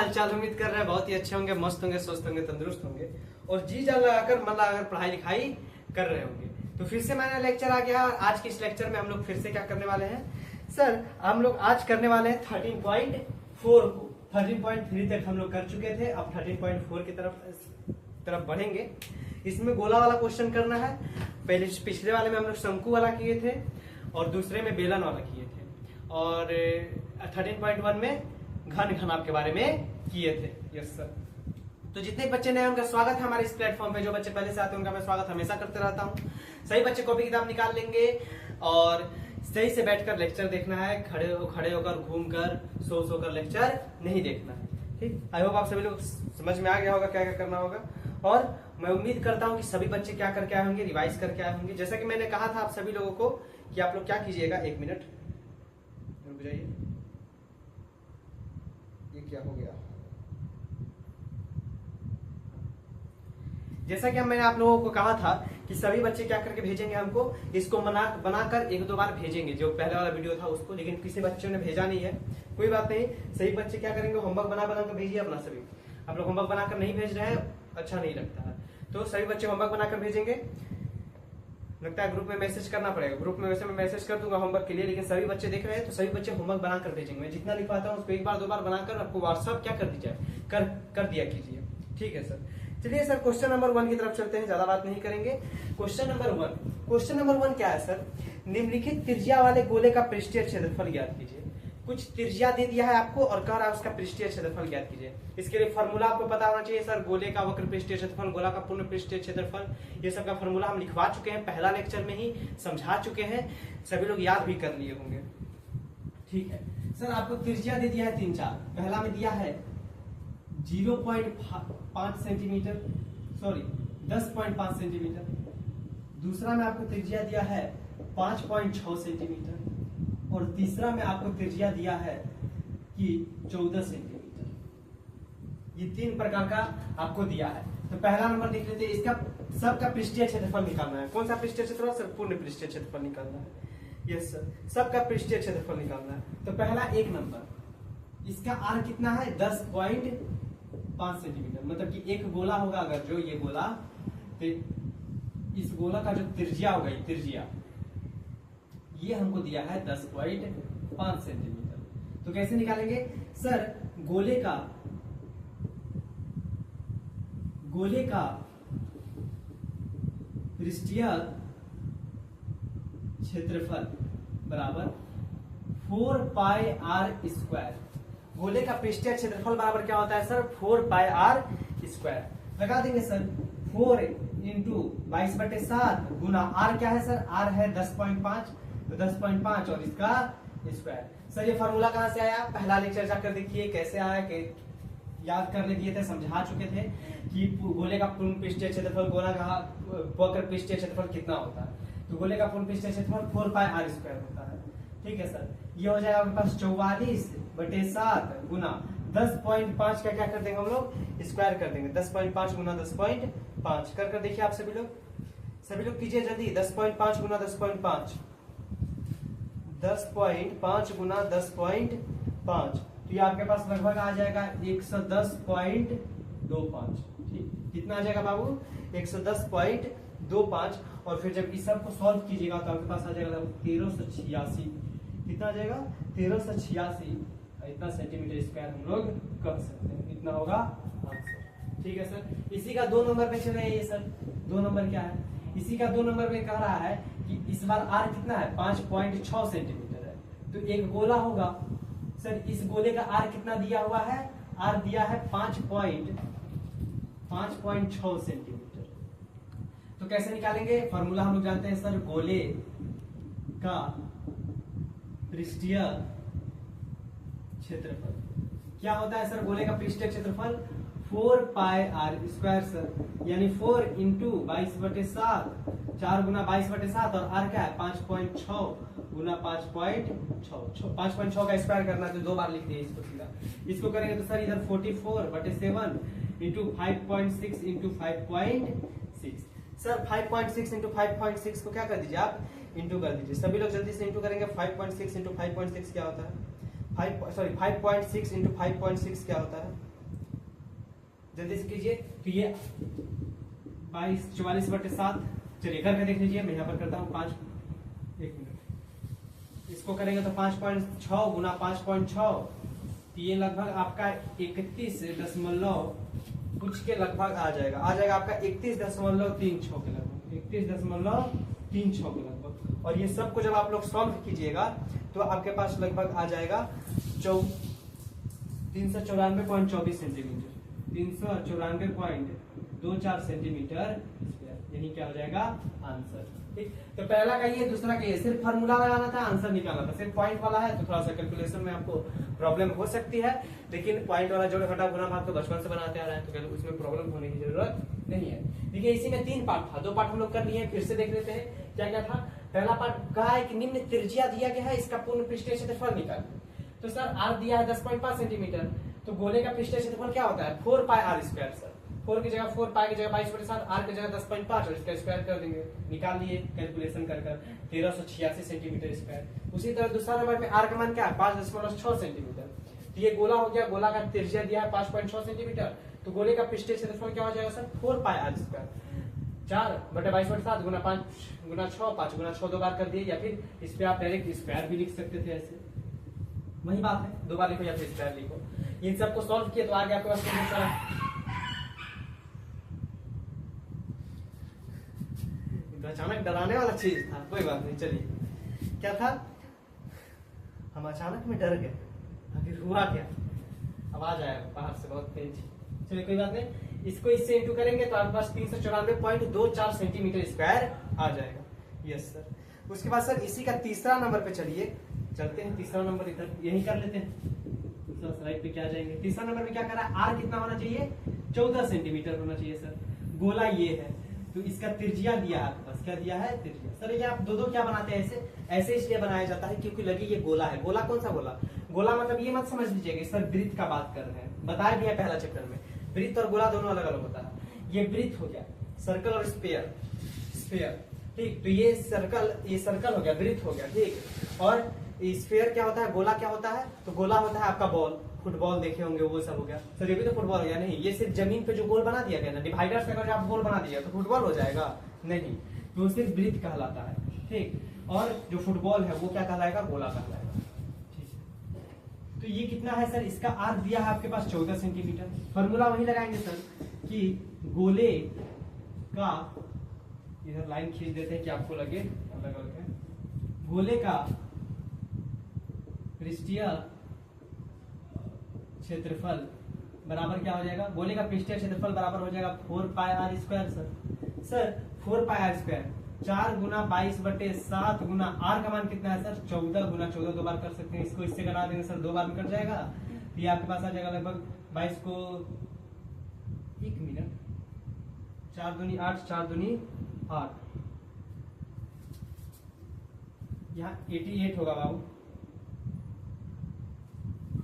हाल चाल? उम्मीद कर रहे हैं बहुत ही अच्छे होंगे, मस्त होंगे, स्वस्थ होंगे, तंदुरुस्त होंगे और जी जान लगाकर मन लगाकर पढ़ाई लिखाई कर रहे होंगे। तो फिर से मैंने लेक्चर आ गया। आज के इस लेक्चर में हम लोग फिर से क्या करने वाले हैं सर? हम लोग आज करने वाले हैं 13.4 को। 13.3 तक हम लोग कर चुके थे, अब 13.4 की तरफ बढ़ेंगे। इसमें गोला वाला क्वेश्चन करना है। पहले पिछले वाले में हम लोग शंकु वाला किए थे और दूसरे में बेलन वाला किए थे और 13.1 में घन घनाभ के बारे में किए थे। Yes sir. तो जितने बच्चे नए उनका स्वागत है हमारे इस प्लेटफॉर्म पे। जो बच्चे पहले से आते हैं उनका मैं स्वागत हमेशा करते रहता हूँ। सही बच्चे कॉपी किताब निकाल लेंगे और सही से बैठकर लेक्चर देखना है। खड़े होकर घूमकर सो कर लेक्चर नहीं देखना है। ठीक, आई होप आप सभी लोग समझ में आ गया होगा क्या क्या करना होगा। और मैं उम्मीद करता हूँ कि सभी बच्चे क्या करके आए होंगे, रिवाइज करके आए होंगे। जैसा कि मैंने कहा था आप सभी लोगों को कि आप लोग क्या कीजिएगा, एक मिनट रुक जाइए। ये क्या हो गया? जैसा कि मैंने आप लोगों को कहा था कि सभी बच्चे क्या करके भेजेंगे हमको, इसको बनाकर एक दो बार भेजेंगे, जो पहले वाला वीडियो था उसको। लेकिन किसी बच्चों ने भेजा नहीं है, कोई बात नहीं। सही बच्चे क्या करेंगे, होमवर्क बनाकर भेजिए अपना। सभी आप लोग होमवर्क बनाकर नहीं भेज रहे हैं, अच्छा नहीं लगता है। तो सभी बच्चे होमवर्क बनाकर भेजेंगे। लगता है ग्रुप में मैसेज करना पड़ेगा। ग्रुप में वैसे मैं मैसेज कर दूंगा होमवर्क के लिए, लेकिन सभी बच्चे देख रहे हैं तो सभी बच्चे होमवर्क बनाकर भेजेंगे। मैं जितना लिखवाता हूँ उसको एक बार दो बार बनाकर आपको व्हाट्सअप क्या कर दीजिए, कर दिया कीजिए। ठीक है सर। चलिए सर, क्वेश्चन नंबर 1 की तरफ चलते हैं, ज्यादा बात नहीं करेंगे। क्वेश्चन नंबर 1 क्या है सर? निम्नलिखित त्रिज्या वाले गोले का पृष्ठीय क्षेत्रफल ज्ञात कीजिए। कुछ त्रिज्या दे दिया है आपको और कह रहा है उसका पृष्ठीय क्षेत्रफल ज्ञात कीजिए। इसके लिए फॉर्मूला आपको पता होना चाहिए सर। गोले का वक्र पृष्ठीय क्षेत्रफल, गोला का पूर्ण पृष्ठीय क्षेत्रफल, ये सब का फॉर्मूला हम लिखवा चुके हैं, पहला लेक्चर में ही समझा चुके हैं। सभी लोग याद भी कर लिए होंगे। ठीक है सर, आपको त्रिज्या दे दिया है 3-4। पहला में दिया है 0.5 सेंटीमीटर, सॉरी 10.5 सेंटीमीटर। दूसरा में आपको त्रिज्या दिया है 5.6 सेंटीमीटर और तीसरा में आपको त्रिज्या दिया है कि 14 सेंटीमीटर। ये 3 प्रकार का आपको दिया है। तो पहला नंबर देख लेते हैं। इसका सबका पृष्ठीय क्षेत्रफल निकालना है। कौन सा पृष्ठीय क्षेत्रफल सर? पूर्ण पृष्ठीय क्षेत्रफल निकालना है। यस सर, सबका पृष्ठीय क्षेत्रफल निकालना है। तो पहला 1 नंबर, इसका आर कितना है? 10.5 सेंटीमीटर। मतलब कि एक गोला होगा, अगर जो ये गोला, तो इस गोला का जो त्रिज्या होगा, त्रिज्या ये हमको दिया है 10.5 सेंटीमीटर। तो कैसे निकालेंगे सर? गोले का पृष्ठीय क्षेत्रफल बराबर 4πr²। गोले का पृष्ठीय क्षेत्रफल बराबर क्या होता है सर? 4πr²। लगा देंगे सर। 4 इंटू 22/7 गुना आर क्या है सर? आर है 10.5, तो 10.5 और इसका स्क्वायर। सर ये फॉर्मूला कहां से आया? पहला लेक्चर जाकर देखिए कैसे आया, कि याद करने दिए थे, समझा चुके थे कि गोले का पूर्ण पृष्ठीय क्षेत्रफल, गोला का वक्र पृष्ठीय क्षेत्रफल कितना होता है। तो गोले का पूर्ण पृष्ठीय क्षेत्रफल 4πr² होता है। ठीक है सर। ये हो जाएगा आपके पास 44/7 गुना 10.5 का क्या कर देंगे हम लोग? स्क्वायर कर देंगे। 10.5 गुना 10.5 कर देखिए आप सभी लोग कीजिए जल्दी। 10.5 गुना 10.5, 10.5 गुना 10.5, तो ये आपके पास लगभग आ जाएगा 110.25। ठीक, कितना आ जाएगा बाबू? 110.25। और फिर जब इस सब को सॉल्व कीजिएगा तो आपके पास आ जाएगा 1386। कितना आ जाएगा? 1386 इतना सेंटीमीटर स्क्वायर हम लोग कर सकते हैं। इतना होगा आंसर। ठीक है सर। इसी का 2 नंबर पे चले ये सर। 2 नंबर क्या है? इसी का 2 नंबर पे कह रहा है कि इस बार आर कितना है? 5.6 सेंटीमीटर है। तो एक गोला होगा सर, इस गोले का आर कितना दिया हुआ है? आर दिया है 5.6 सेंटीमीटर। तो कैसे निकालेंगे? फॉर्मूला हम लोग जानते हैं सर। गोले का पृष्ठीय क्षेत्रफल क्या होता है सर? गोले का पृष्ठीय क्षेत्रफल 4πr² सर, यानी 4 इंटू 22/7, 4 गुना 22/7 और आर क्या है? 5.6 गुना 5.6। 5.6 का स्क्वायर करना है तो 2 बार लिख दिए इसको सीधा। इसको करेंगे तो सर इधर 44/7 इंटू 5.6 इंटू 5.6। सर 5.6 इंटू 5.6 को क्या कर दीजिए आप? इंटू कर दीजिए। सभी लोग जल्दी से इंटू करेंगे। 5.6 इंटू 5.6 क्या होता है? 5.6 इंटू 5.6 क्या होता है? जल्दी से कीजिए। तो ये 44/7, चलिए करके देख लीजिए। मैं यहाँ पर करता हूँ 5, 1 मिनट। इसको करेंगे तो 5.6 गुना 5.6, तो ये लगभग आपका 31 कुछ के लगभग आ जाएगा आपका 31.36 के लगभग, 31.36 के लगभग। और ये सब को जब आप लोग सॉल्व कीजिएगा तो आपके पास लगभग आ जाएगा 394.24 सेंटीमीटर, 394.24 सेंटीमीटर। यही क्या हो जाएगा आंसर। ठीक, तो पहला कहिए, दूसरा कहिए। सिर्फ फार्मूला लगाना था, आंसर निकालना था। सिर्फ पॉइंट वाला है तो थोड़ा सा कैलकुलेशन में आपको प्रॉब्लम हो सकती है, लेकिन पॉइंट वाला जोड़ घटा गुणा भाग तो बचपन से बनाते आ रहे हैं, तो उसमें प्रॉब्लम होने की जरूरत नहीं है। देखिए इसी में 3 पार्ट था, 2 पार्ट हम लोग कर लिए, फिर से देख लेते हैं क्या क्या था। पहला पार्ट कहा है कि निम्न त्रिज्या दिया गया है, इसका पूर्ण पृष्ठीय क्षेत्रफल निकाल। तो सर आर दिया है 10.5 सेंटीमीटर, तो गोले का पृष्ठीय क्षेत्रफल क्या होता है 4πr²। सर 4 की जगह 4 पाई की जगह 22/7, आर की जगह 10.5 और इसका स्क्वायर कर देंगे। निकाल लिए कैलकुलेशन कर 1386 सेंटीमीटर स्क्वायर। उसी तरह दूसरा नंबर में आर का मान क्या है 5.6 सेंटीमीटर। तो ये गोला हो गया, गोला का त्रिज्या दिया है 5.6 सेंटीमीटर, तो गोले का पृष्ठीय क्षेत्रफल क्या हो जाएगा सर 4πr²। 4/22/7 गुना 5 गुना 6, 5 गुना 6 2 बार कर दिए, या फिर इस पे आप डायरेक्ट स्क्वायर भी लिख सकते थे। ऐसे वही बात है, 2 बार लिखो या फिर स्क्वायर लिखो। इन सबको सॉल्व किए तो आगे आपके पास अचानक डराने वाला चीज था, कोई बात नहीं। चलिए क्या था, हम अचानक में डर गए, आखिर हुआ क्या, आवाज आया बाहर से बहुत तेज। चलिए कोई बात नहीं, इसको इससे इंटू करेंगे तो आपके पास 394.24 सेंटीमीटर स्क्वायर आ जाएगा। Yes sir. उसके बाद सर इसी का तीसरा नंबर पे चलते हैं। तीसरा नंबर इधर यही कर लेते हैं, दूसरा स्लाइड पे क्या जाएंगे। तीसरा नंबर में क्या करा, आर कितना होना चाहिए 14 सेंटीमीटर होना चाहिए सर। गोला ये है तो इसका त्रिज्या दिया है आपके पास, क्या दिया है त्रिज्या। सर ये आप दो क्या बनाते हैं ऐसे इसलिए बनाया जाता है क्योंकि लगे ये गोला है। गोला कौन सा गोला मतलब ये मत समझ लीजिएगा सर वृत्त का बात कर रहे हैं, बताया भी है पहला चैप्टर में। वृत्त और गोला दोनों अलग अलग होता है। ये वृत्त हो गया, सर्कल और स्फीयर, ठीक। तो ये सर्कल हो गया, वृत्त हो गया, ठीक। और स्फीयर क्या होता है, गोला क्या होता है, तो गोला होता है आपका बॉल, फुटबॉल देखे होंगे वो सब हो गया सर। ये भी तो फुटबॉल हो गया, नहीं ये सिर्फ जमीन पे जो गोल बना दिया गया ना, डिवाइडर से अगर आप गोल बना दिया तो फुटबॉल हो जाएगा, नहीं, तो सिर्फ वृत्त कहलाता है, ठीक। और जो फुटबॉल है वो क्या कहलाएगा, गोला कहलाएगा, ठीक। तो ये कितना है सर, इसका आर दिया है आपके पास 14 सेंटीमीटर। फॉर्मूला वही लगाएंगे सर कि गोले का, इधर लाइन खींच देते हैं कि आपको लगे अलग अलग है। गोले का पृष्ठीय क्षेत्रफल बराबर क्या हो जाएगा, गोले का पृष्ठीय क्षेत्रफल बराबर हो जाएगा 4πr²। Sir 4πr², 4 Guna 22/7 Guna are का मान कितना है सर 14 गुना 14 2 बार कर सकते हैं। इसको इससे करा देंगे सर 2 बार में कट जाएगा, तो ये आपके पास आ जाएगा लगभग 22 को 1 मिनट 4 दूनी 8, 4 दूनी 8, यहाँ 88 होगा बाबू,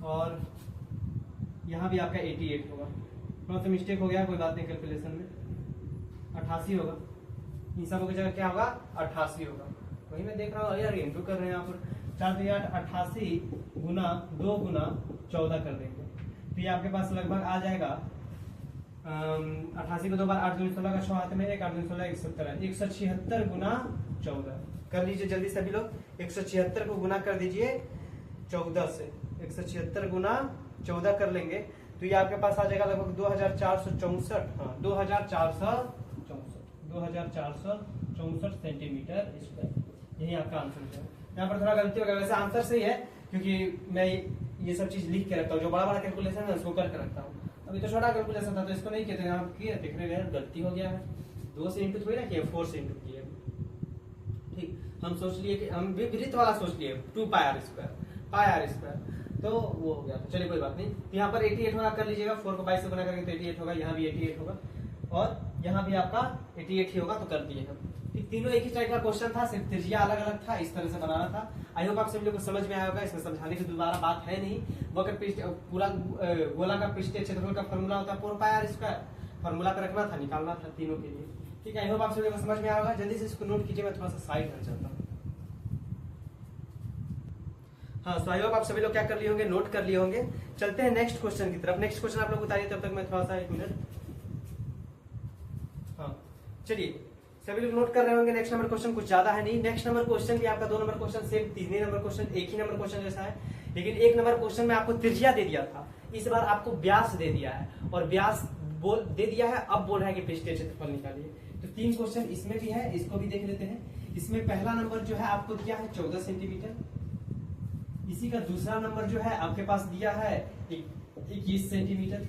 और यहाँ भी आपका 88 होगा। थोड़ा सा मिस्टेक हो गया, कोई बात नहीं, कैलकुलेशन में 88 होगा। इन सब की जगह क्या होगा 88 होगा। वही मैं देख रहा हूँ यार, इंटू कर रहे हैं यहाँ पर 4 8 88 गुना 2 गुना 14 कर देंगे, तो ये आपके पास लगभग आ जाएगा 88 को 2 बार 8 दूनी 16 का 6 हाथ में 1 8 दूनी 16 170 176 गुना 14 कर लीजिए जल्दी सभी लोग। 176 को गुना कर दीजिए 14 से, 176 गुना 14 कर लेंगे तो ये आपके पास आ जाएगा लगभग 2464, हाँ 2464 सेंटीमीटर स्क्वायर। यही आपका आंसर है। यहाँ पर थोड़ा गलती हो गया, वैसे आंसर सही है क्योंकि मैं ये सब चीज लिख के रखता हूँ, जो बड़ा बड़ा कैलकुलेशन है उसको करके रखता हूँ। अभी तो छोटा कैलकुलेशन था तो इसको नहीं किए, आप किए देखने गए गलती हो गया है। 2 से इंटू थोड़ी ना किए, 4 से इंटू किए, ठीक। हम सोच लिए कि हम वृत्त वाला सोच लिए 2πr², तो वो हो गया। तो चलिए कोई बात नहीं, यहाँ पर 88 होगा, कर लीजिएगा 4 को 22 से गुना करेंगे तो 88 होगा, यहाँ भी 88 होगा और यहाँ भी आपका 88 ही होगा, तो कर दिए हम। ठीक, तीनों एक ही टाइप का क्वेश्चन था, सिर्फ त्रिज्या अलग अलग था, इस तरह से बनाना था। आई होप आप सभी लोग को समझ में आया होगा, इसमें समझाने की दोबारा बात है नहीं। वक्र पृष्ठ पूरा गोला का पृष्ठीय क्षेत्रफल का फॉर्मूला होता है 4πr², फॉर्मूला पे रखना था, निकालना था तीनों के लिए। ठीक है, आई होप आप सभी लोग को समझ में आया होगा। जल्दी से इसको नोट कीजिए, मैं थोड़ा सा साइड हट जाता हूँ। हाँ, सो आई होप आप सभी लोग क्या कर लिए होंगे, नोट कर लिए होंगे। चलते हैं नेक्स्ट क्वेश्चन की तरफ। नेक्स्ट क्वेश्चन आप लोग उतारिए, तब तक मैं थोड़ा सा 1 मिनट चलिए सभी लोग नोट कर रहे होंगे। नेक्स्ट नंबर क्वेश्चन कुछ ज्यादा है नहीं। नेक्स्ट नंबर क्वेश्चन भी आपका 2 number question same, 3 number question एक ही नंबर क्वेश्चन जैसा है, लेकिन 1 नंबर क्वेश्चन में आपको त्रिज्या दे दिया था, इस बार आपको व्यास दे दिया है, और व्यास दे दिया है, अब बोल रहा है कि पृष्ठीय क्षेत्रफल निकालिए। तो 3 क्वेश्चन इसमें भी है, इसको भी देख लेते हैं। इसमें पहला नंबर जो है आपको दिया है 14 सेंटीमीटर, इसी का दूसरा नंबर जो है आपके पास दिया है 21 सेंटीमीटर,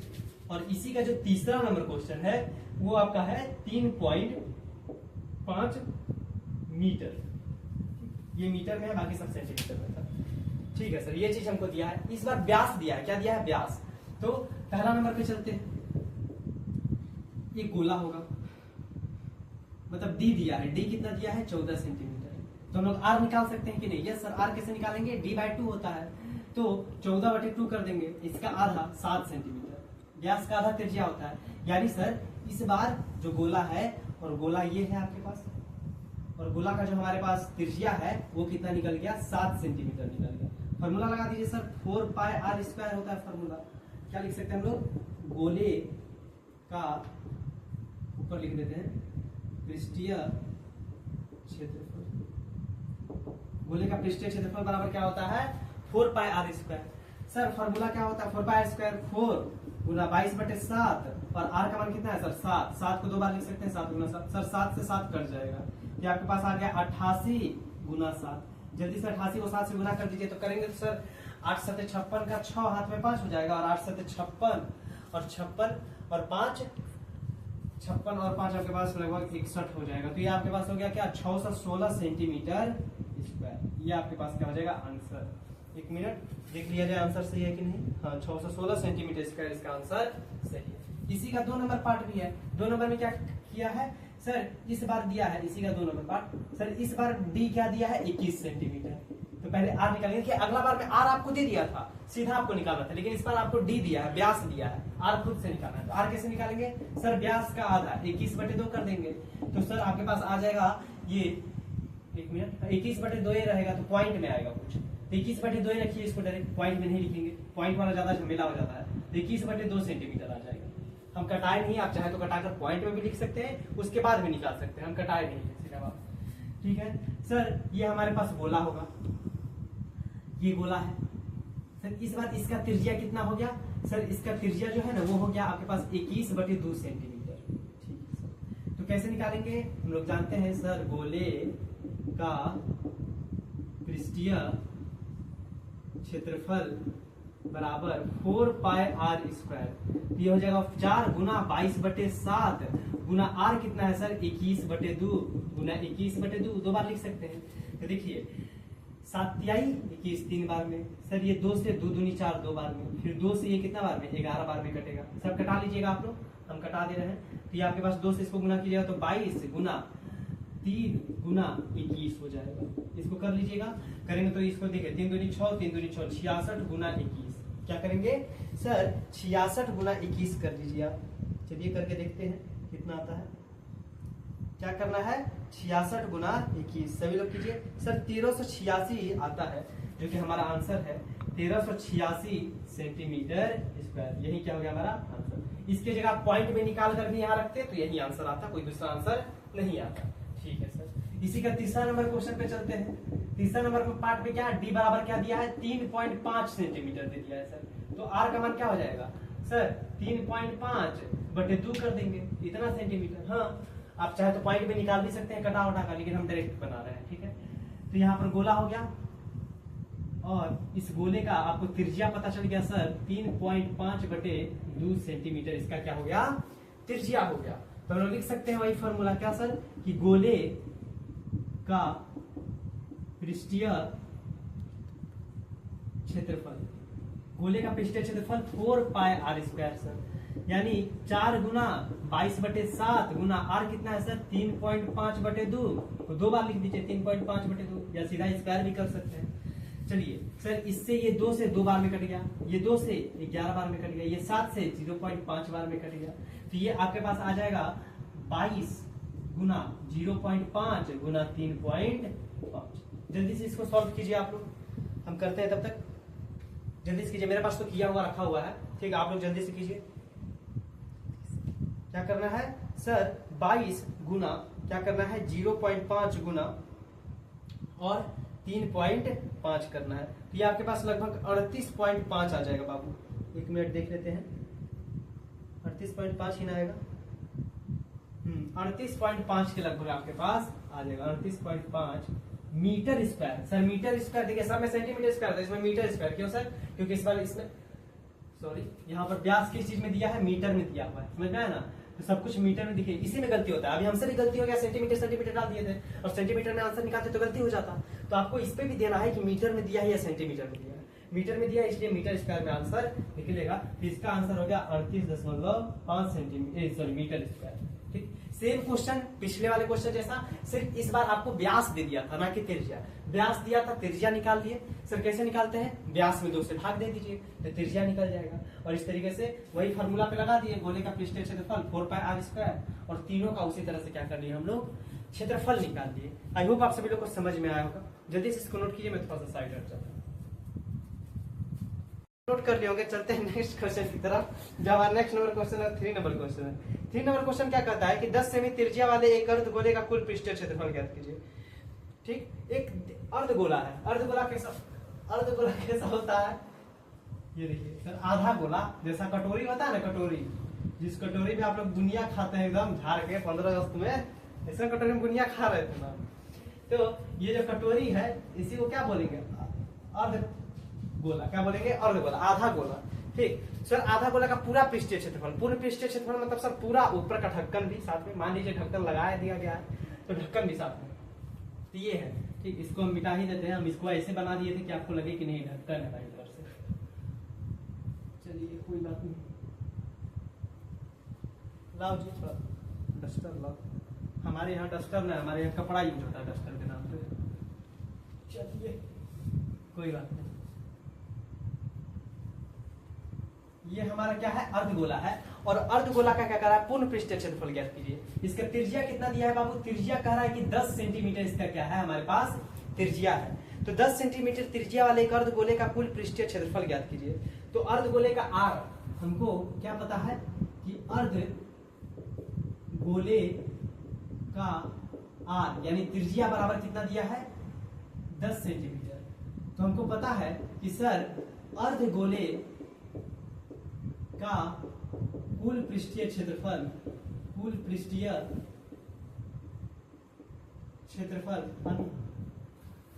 और इसी का जो तीसरा नंबर क्वेश्चन है वो आपका है 3.5 मीटर। ये मीटर में है, बाकी सब सेंटीमीटर में था। ठीक है सर, ये चीज हमको दिया है। इस बार व्यास दिया है, क्या दिया है? व्यास। तो पहला नंबर पे चलते हैं। ये गोला होगा, मतलब डी दिया है, डी कितना दिया है? 14 सेंटीमीटर। तो हम लोग आर निकाल सकते हैं कि नहीं? यस सर, आर कैसे निकालेंगे? d/2 होता है, तो 14/2 कर देंगे, इसका आधा 7 सेंटीमीटर, व्यास का आधा त्रिज्या होता है। यानी सर इस बार जो गोला है, और गोला ये है आपके पास, और गोला का जो हमारे पास त्रिज्या है वो कितना निकल गया? 7 सेंटीमीटर निकल गया। फॉर्मूला लगा दीजिए सर, 4πr² होता है फॉर्मूला। क्या लिख सकते हैं हम लोग? गोले का, ऊपर लिख देते हैं, पृष्ठीय क्षेत्रफल, गोले का पृष्ठीय क्षेत्रफल बराबर क्या होता है? 4πr²। सर फॉर्मूला क्या होता है? 4πr², 4 गुना 22/7, और r का मान कितना है सर? 7। 7 को 2 बार लिख सकते हैं, 7 गुना 7। सर 7 से 7 कट जाएगा, ये आपके पास आ गया 88 गुना 7। जल्दी से 88 को 7 से गुना कर दीजिए, तो करेंगे तो सर 8 7 56 का 6 हाथ में 5 हो जाएगा, और 8 7 56 और 56 और 5 56 और 5 आपके पास लगभग 61 हो जाएगा। तो ये आपके पास हो गया क्या? 616 सेंटीमीटर स्क्वायर। ये आपके पास क्या हो जाएगा? आंसर। 1 मिनट देख लिया जाए आंसर सही है कि नहीं। हाँ, 616 सेंटीमीटर स्क्वायर इसका आंसर सही है। इसी का 2 नंबर पार्ट भी है। 2 नंबर में क्या किया है सर? इस बार दिया है इसी का 2 नंबर पार्ट। सर इस बार डी क्या दिया है? 21 सेंटीमीटर। तो पहले आर निकालेंगे, कि अगला बार में आर आपको दे दिया था, सीधा आपको निकालना था, लेकिन इस बार आपको डी दिया है, व्यास दिया है, आर खुद से निकालना है। तो आर कैसे निकालेंगे सर? व्यास का आधा 21/2 कर देंगे, तो सर आपके पास आ जाएगा ये, 1 मिनट, 21/2 ये रहेगा, तो पॉइंट में आएगा कुछ। 21/2 रखिए, इसको डायरेक्ट पॉइंट में नहीं लिखेंगे, पॉइंट वाला ज्यादा झमेला हो जाता है। 21/2 सेंटीमीटर आ जाएगा। हम कटाए नहीं, आप चाहे तो कटाकर पॉइंट में भी लिख सकते हैं, उसके बाद भी निकाल सकते हैं, हम कटाए नहीं है सीधा बात। ठीक है सर, ये हमारे पास गोला होगा, ये गोला है सर। इस बार इसका त्रिज्या कितना हो गया सर? इसका त्रिज्या जो है ना वो हो गया आपके पास 21/2 सेंटीमीटर। ठीक है सर, तो कैसे निकालेंगे? हम लोग जानते हैं सर, गोले का पृष्ठीय क्षेत्रफल बराबर 4πr²। ये हो जाएगा 4 गुना 22/7 गुना आर कितना है सर? 21/2 गुना 21/2, 2 बार लिख सकते हैं। तो देखिए 7 तिहाई 21 3 बार में, सर ये 2 से 2 दूनी 4 2 बार में, फिर 2 से ये कितना बार में? 11 बार में कटेगा। सब कटा लीजिएगा आप लोग, हम कटा दे रहे हैं। तो ये आपके पास 2 से इसको गुना कीजिएगा तो 22 गुना 3 गुना 21 हो जाएगा। इसको कर लीजिएगा, करेंगे तो इसको देखिए 3 दूनी 6 3 दूनी 6, 66 गुना 21। क्या करेंगे सर? 66 गुना 21 कर लीजिए आप। चलिए करके देखते हैं कितना आता है। क्या करना है? 66 गुना 21, सभी लोग कीजिए। सर 1386 आता है, जो कि हमारा आंसर है 1386 सेंटीमीटर स्क्वायर। यही क्या हो गया हमारा आंसर। इसके जगह आप पॉइंट में निकाल कर भी यहाँ रखते तो यही आंसर आता, कोई दूसरा आंसर नहीं आता। ठीक है सर, इसी का तीसरा नंबर क्वेश्चन पे चलते हैं। तीसरा नंबर में पार्ट में क्या? डी बराबर क्या दिया है? 3.5 सेंटीमीटर दे दिया है सर। तो आर का मान क्या हो जाएगा सर? 3.5/2 कर देंगे, इतना सेंटीमीटर। हाँ, आप चाहे तो पॉइंट में निकाल भी सकते हैं कटा उठा कर, लेकिन हम डायरेक्ट बना रहे हैं। ठीक है, तो यहाँ पर गोला हो गया, और इस गोले का आपको त्रिज्या पता चल गया सर 3.5/2 सेंटीमीटर। इसका क्या हो गया? त्रिज्या हो गया। तो हम लोग लिख सकते हैं वही फॉर्मूला, क्या सर? कि गोले का पृष्ठीय क्षेत्रफल, गोले का पृष्ठीय क्षेत्रफल 4πr² सर, यानी 4 गुना 22/7 गुना आर कितना है सर? 3.5/2, तो 2 बार लिख दीजिए 3.5/2, या सीधा स्क्वायर भी कर सकते हैं। चलिए सर, इससे ये 2 से 2 बार में कट गया, ये 2 से 11 बार में कट गया, ये 7 से 0.5 बार में कट गया। तो ये आपके पास आ जाएगा 22 गुना 0.5 गुना 3.5। जल्दी से इसको सॉल्व कीजिए आप लोग, हम करते हैं तब तक। जल्दी से कीजिए, मेरे पास तो किया हुआ रखा हुआ है। ठीक है, आप लोग जल्दी से कीजिए। क्या करना है सर 22 गुना क्या करना है 0.5 गुना और 3.5 करना है। तो ये आपके पास लगभग 38.5 आ जाएगा बाबू। 1 मिनट देख लेते हैं, 38.5 ही ना आएगा। 38.5 के लगभग आपके पास आ जाएगा। 38.5 meter square. Sir meter square देखिए, सब में सेंटीमीटर स्क्वायर था, इसमें मीटर स्क्वायर। क्यों सर? क्योंकि इस बार इसमें यहाँ पर व्यास किस चीज में दिया है, मीटर में दिया हुआ है, समझ में आया ना। तो सब कुछ मीटर में दिखे, इसी में गलती होता है। अभी हमसे भी गलती हो गया, सेंटीमीटर डाल दिए थे और सेंटीमीटर में आंसर निकालते तो गलती हो जाता। तो आपको इस पे भी देना है कि मीटर में दिया है या सेंटीमीटर में दिया है। मीटर में दिया है इसलिए मीटर स्क्वायर में आंसर निकलेगा। इसका आंसर हो गया 38.5 सेंटीमीटर सॉरी मीटर स्क्वायर। ठीक, सेम क्वेश्चन पिछले वाले क्वेश्चन जैसा, सिर्फ इस बार आपको व्यास दे दिया था ना कि त्रिज्या। व्यास दिया था, त्रिज्या निकाल दिए। सर कैसे निकालते हैं? व्यास में 2 से भाग दे दीजिए तो त्रिज्या निकल जाएगा। और इस तरीके से वही फार्मूला पे लगा दिए, गोले का पृष्ठीय क्षेत्रफल 4πr², और तीनों का उसी तरह से क्या कर लिए हम लोग, क्षेत्रफल निकाल दिए। आई होप आप सभी लोग को समझ में आया होगा। जल्दी से इसको नोट कीजिए, मैं थोड़ा सा साइड हट जाता हूँ। नोट कर लिए होंगे, चलते हैं नेक्स्ट क्वेश्चन की तरफ। जो हमारा नेक्स्ट नंबर क्वेश्चन है 3 नंबर क्वेश्चन है। 3 नंबर क्वेश्चन क्या कहता है कि 10 सेमी त्रिज्या वाले एक अर्धगोले का कुल पृष्ठीय क्षेत्रफल ज्ञात कीजिए। ठीक, एक अर्धगोला है। अर्धगोला कैसा होता है? ये देखिए सर, आधा गोला जैसा कटोरी होता है ना, कटोरी जिस कटोरी में आप लोग बुनिया खाते हैं एकदम झाड़ के 15 अगस्त में, ऐसा कटोरी में बुनिया खा रहे थे ना। तो ये जो कटोरी है इसी को क्या बोलेंगे? अर्ध गोला। क्या बोलेंगे? अर्धगोला, आधा गोला। ठीक सर, आधा गोला का पूरा पृष्ठीय क्षेत्रफल, पूर्ण पृष्ठीय क्षेत्रफल मतलब सर पूरा ऊपर का ढक्कन भी साथ में, मान लीजिए ढक्कन लगाया दिया गया है तो ढक्कन भी साथ में। तो ये है। ठीक, इसको हम मिटा ही देते हैं। हम इसको ऐसे बना दिए थे कि आपको लगे कि नहीं ढक्कन है भाई इधर से। चलिए कोई बात नहीं, लाओ जी थोड़ा डस्टर लाओ। हमारे यहाँ डस्टर ना, हमारे यहाँ कपड़ा यूज होता है डस्टर के नाम पे। चलिए कोई बात नहीं। ये हमारा क्या है? अर्धगोला है। और अर्धगोला का क्या कर रहा है? पूर्ण पृष्ठीय क्षेत्रफल ज्ञात कीजिए। इसका त्रिज्या कितना दिया है बाबू? त्रिज्या कह रहा है कि 10 सेंटीमीटर इसका क्या है, हमारे पास त्रिज्या है। तो 10 सेंटीमीटर त्रिज्या वाले एक अर्धगोले का कुल पृष्ठीय क्षेत्रफल ज्ञात कीजिए। तो अर्धगोले का आर हमको क्या पता है कि अर्धगोले का आर यानी त्रिज्या बराबर कितना दिया है? 10 सेंटीमीटर। तो हमको पता है कि सर अर्धगोले का कुल पृष्ठीय क्षेत्रफल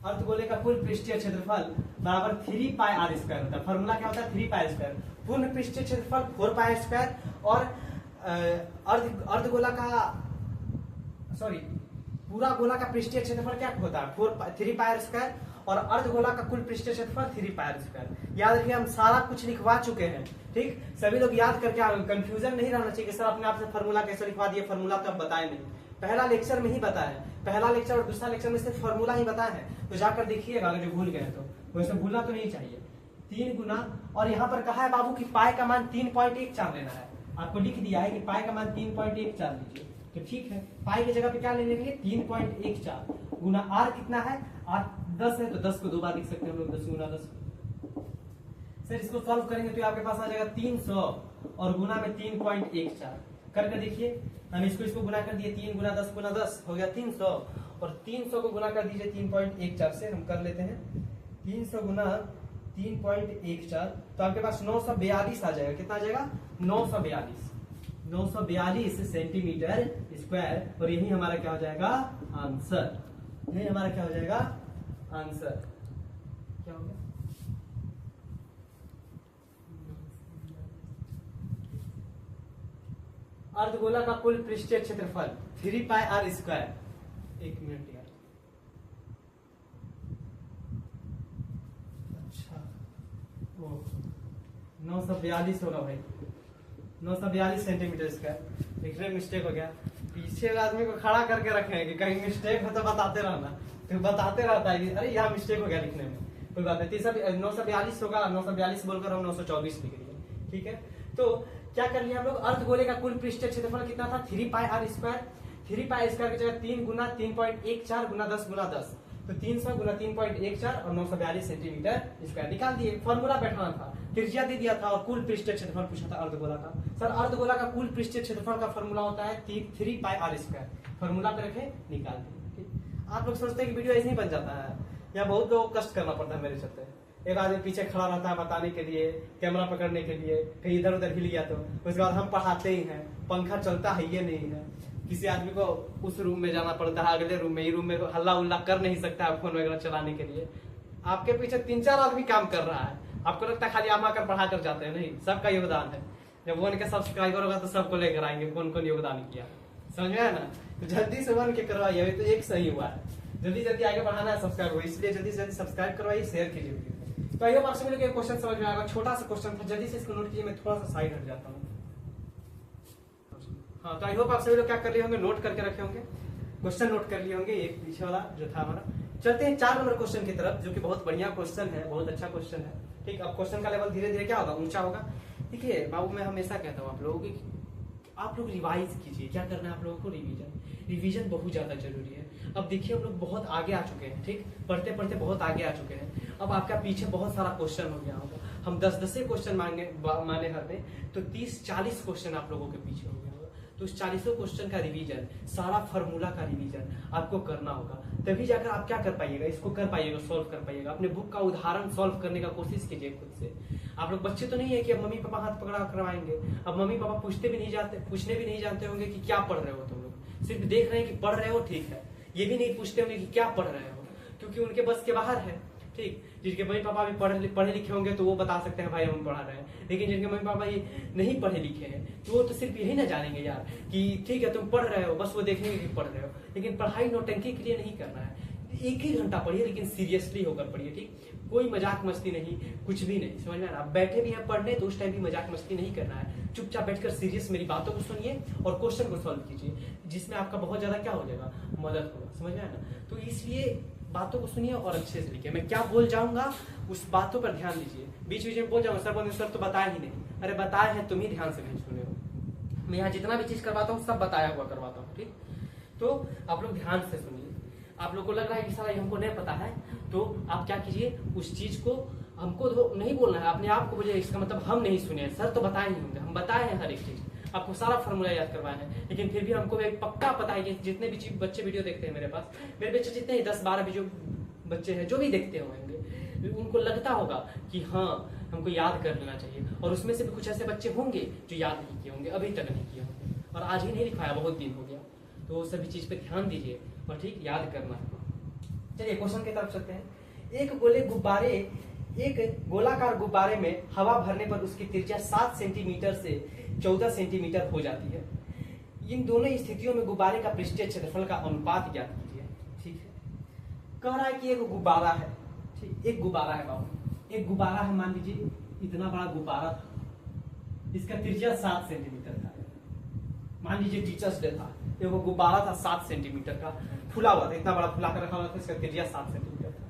अर्धगोले का कुल पृष्ठीय क्षेत्रफल बराबर 3πr² होता है। फॉर्मूला क्या होता है? 3πr²। पूर्ण पृष्ठीय क्षेत्रफल 4πr² और अर्धगोला का पूरा गोला का पृष्ठीय क्षेत्रफल क्या होता है? 3πr² और अर्धगोला का कुल पृष्ठीय क्षेत्रफल 3πr²। याद रखिए, हम सारा कुछ लिखवा चुके हैं। ठीक, सभी लोग याद करके कंफ्यूजन नहीं रहना चाहिए कि सर अपने आप से फॉर्मूला कैसे लिखवा दिए, फॉर्मूला तो अब बताए नहीं। पहला लेक्चर में ही बताया, पहला लेक्चर और दूसरा लेक्चर में सिर्फ फॉर्मूला ही बताया है। तो जाकर देखिएगा, अगर जो भूल गए तो वैसे भूलना तो नहीं चाहिए। 3 गुना, और यहाँ पर कहा है बाबू की पाई का मान 3.14 लेना है। आपको लिख दिया है कि पाई का मान 3.14 लीजिए। तो ठीक है, पाई की जगह पे क्या ले लेंगे? 3.14 गुना आर कितना है? आर 10 है, तो 10 को 2 बार लिख सकते हैं हम लोग। 10 गुना 10। सर इसको सॉल्व करेंगे तो आपके पास आ जाएगा 300 और गुना में 3.14 करके देखिए। हम इसको गुना कर दिए, 3 गुना 10 गुना 10 हो गया 300, और 300 को गुना कर दीजिए 3.14 से। हम कर लेते हैं 300 गुना 3.14, तो आपके पास 942 आ जाएगा। कितना आ जाएगा? 942 सेंटीमीटर स्क्वायर। और यही हमारा क्या हो जाएगा? आंसर। यही हमारा क्या हो जाएगा? आंसर। क्या हो गया? अर्धगोला का कुल पृष्ठीय क्षेत्रफल 3πr²। 1 मिनट यार। अच्छा, 942 होगा भाई, 942 सेंटीमीटर स्क्वायर। लिखने में मिस्टेक हो गया। पीछे आदमी को खड़ा करके रखे हैं कि कहीं मिस्टेक हो तो बताते रहना। तो बताते रहता है कि अरे यहाँ मिस्टेक हो गया लिखने में। कोई बात नहीं, 942 होगा। 942 बोलकर हम 924 लिख दिए। ठीक है, तो क्या कर लिया हम लोग? अर्धगोले का कुल पृष्ठीय क्षेत्रफल कितना था? 3πr²। 3πr² की जगह 3 गुना 3.14 गुना 10 गुना 10, तो 300 गुना 3.14 और 942 सेंटीमीटर स्क्वायर निकाल दिए। फॉर्मूला बैठाना था, त्रिज्या दे दिया था और कुल पृष्ठीय क्षेत्रफल पूछा था अर्धगोला का। सर अर्धगोला का कुल पृष्ठीय क्षेत्रफल का फॉर्मूला होता है 3πr²। फॉर्मूला पे रखे निकाल दिए। आप लोग सोचते हैं कि वीडियो ऐसे ही बन जाता है, या बहुत लोग कष्ट करना पड़ता है मेरे चलते। एक आदमी पीछे खड़ा रहता है बताने के लिए, कैमरा पकड़ने के लिए, कहीं इधर उधर हिल गया तो उसके बाद हम पढ़ाते ही हैं, पंखा चलता है ये नहीं है, किसी आदमी को उस रूम में जाना पड़ता है, अगले रूम में, ये रूम में हल्ला उल्ला कर नहीं सकता है फोन वगैरह चलाने के लिए। आपके पीछे 3-4 आदमी काम कर रहा है, आपको लगता है खाली आप आकर पढ़ा कर जाते हैं, नहीं, सबका योगदान है। जब 1 के सब्सक्राइबर होगा तो सबको लेकर आएंगे कौन कौन योगदान किया, समझ में आया ना। तो जल्दी से 1 के करवाइए, अभी तो 1 सही हुआ है, जल्दी जल्दी आगे बढ़ाना है सब्सक्राइब, इसलिए जल्दी से जल्दी सब्सक्राइब करवाइए, शेयर कीजिए। तो आइए आप सभी लोग एक क्वेश्चन समझ में आएगा, छोटा सा क्वेश्चन था, जल्दी से इसको नोट कीजिए। मैं थोड़ा सा साइड हट जाता हूँ। हाँ, तो आई होप आप सभी लोग क्या कर रहे होंगे, नोट करके रखे होंगे, क्वेश्चन नोट कर लिए होंगे। एक पीछे वाला जो था हमारा, चलते हैं 4 नंबर क्वेश्चन की तरफ, जो कि बहुत बढ़िया क्वेश्चन है, बहुत अच्छा क्वेश्चन है। ठीक, अब क्वेश्चन का लेवल धीरे धीरे क्या होगा, ऊंचा होगा। देखिए बाबू, मैं हमेशा कहता हूँ आप लोगों की, आप लोग रिवाइज कीजिए। क्या करना है आप लोगों को, रिवीजन बहुत ज्यादा जरूरी है। अब देखिए हम लोग बहुत आगे आ चुके हैं, ठीक, पढ़ते पढ़ते बहुत आगे आ चुके हैं। अब आपका पीछे बहुत सारा क्वेश्चन हो गया होगा, हम 10-10 क्वेश्चन माने हर में, तो 30-40 क्वेश्चन आप लोगों के पीछे हो गया होगा। तो उस 40 क्वेश्चन का रिवीजन, सारा फार्मूला का रिवीजन आपको करना होगा, तभी जाकर आप क्या कर पाइएगा, इसको कर पाइएगा, सॉल्व कर पाइएगा। अपने बुक का उदाहरण सॉल्व करने का कोशिश कीजिए खुद से। आप लोग बच्चे तो नहीं है कि अब मम्मी पापा हाथ पकड़ा करवाएंगे, अब मम्मी पापा पूछने भी नहीं जानते होंगे कि क्या पढ़ रहे हो तुम लोग, सिर्फ देख रहे हैं कि पढ़ रहे हो, ठीक है, ये भी नहीं पूछते होंगे कि क्या पढ़ रहे हो, क्योंकि उनके बस के बाहर है। ठीक, जिनके मम्मी पापा भी पढ़े लिखे होंगे तो वो बता सकते हैं भाई हम पढ़ा रहे हैं, लेकिन जिनके मम्मी पापा ही नहीं पढ़े लिखे हैं तो वो तो सिर्फ यही ना जानेंगे यार कि ठीक है तुम पढ़ रहे हो, बस वो देखेंगे कि पढ़ रहे हो। लेकिन पढ़ाई नौटंकी के लिए नहीं करना है, 1 ही घंटा पढ़िए, लेकिन सीरियसली होकर पढ़िए। ठीक, कोई मजाक मस्ती नहीं, कुछ भी नहीं, समझ में आ रहा। आप बैठे भी हैं पढ़ने तो उस टाइम भी मजाक मस्ती नहीं करना है, चुपचाप बैठकर सीरियस मेरी बातों को सुनिए और क्वेश्चन को सॉल्व कीजिए, जिसमें आपका बहुत ज्यादा क्या हो जाएगा, मदद होगा, समझ में आया ना। तो इसलिए बातों को सुनिए और अच्छे से लिखिए। मैं क्या बोल जाऊंगा उस बातों पर ध्यान दीजिए। बीच बीच में बोल जाऊंगा सर बोले सर तो बताया ही नहीं, अरे बताया है, तुम ही ध्यान से नहीं सुने हो। मैं यहाँ जितना भी चीज करवाता हूँ सब बताया हुआ करवाता हूँ। ठीक, तो आप लोग ध्यान से सुनिए। आप लोग को लग रहा है कि सारा हमको नहीं पता है, तो आप क्या कीजिए, उस चीज को हमको तो नहीं बोलना है, अपने आप को बोलिए इसका मतलब हम नहीं सुने, सर तो बताए नहीं होंगे, हम बताए हैं हर एक चीज, आपको सारा फॉर्मूला याद करवाए हैं। लेकिन फिर भी हमको एक पक्का पता है कि जितने भी बच्चे वीडियो देखते हैं मेरे पास, मेरे बच्चे जितने 10-12 भी जो बच्चे हैं जो भी देखते होंगे, उनको लगता होगा कि हाँ हमको याद कर लेना चाहिए, और उसमें से भी कुछ ऐसे बच्चे होंगे जो याद नहीं किए होंगे, अभी तक नहीं किए होंगे, और आज ही नहीं लिखवाया, बहुत दिन हो गया। तो सभी चीज पे ध्यान दीजिए और ठीक याद करना है। चलिए क्वेश्चन की तरफ चलते हैं। एक गोलाकार गुब्बारे में हवा भरने पर उसकी त्रिज्या 7 सेंटीमीटर से 14 सेंटीमीटर हो जाती है। इन दोनों स्थितियों में गुब्बारे का पृष्ठीय क्षेत्रफल का अनुपात ज्ञात कीजिए। ठीक है, कह रहा है कि एक गुब्बारा है, ठीक, एक गुब्बारा है बाबू, एक गुब्बारा है, मान लीजिए इतना बड़ा गुब्बारा था, इसका त्रिज्या 7 सेंटीमीटर था। मान लीजिए टीचर्स डे था, एक गुब्बारा था 7 सेंटीमीटर का, फुला हुआ था, इतना बड़ा फुला कर रखा हुआ था, इसका त्रिज्या 7 सेंटीमीटर था।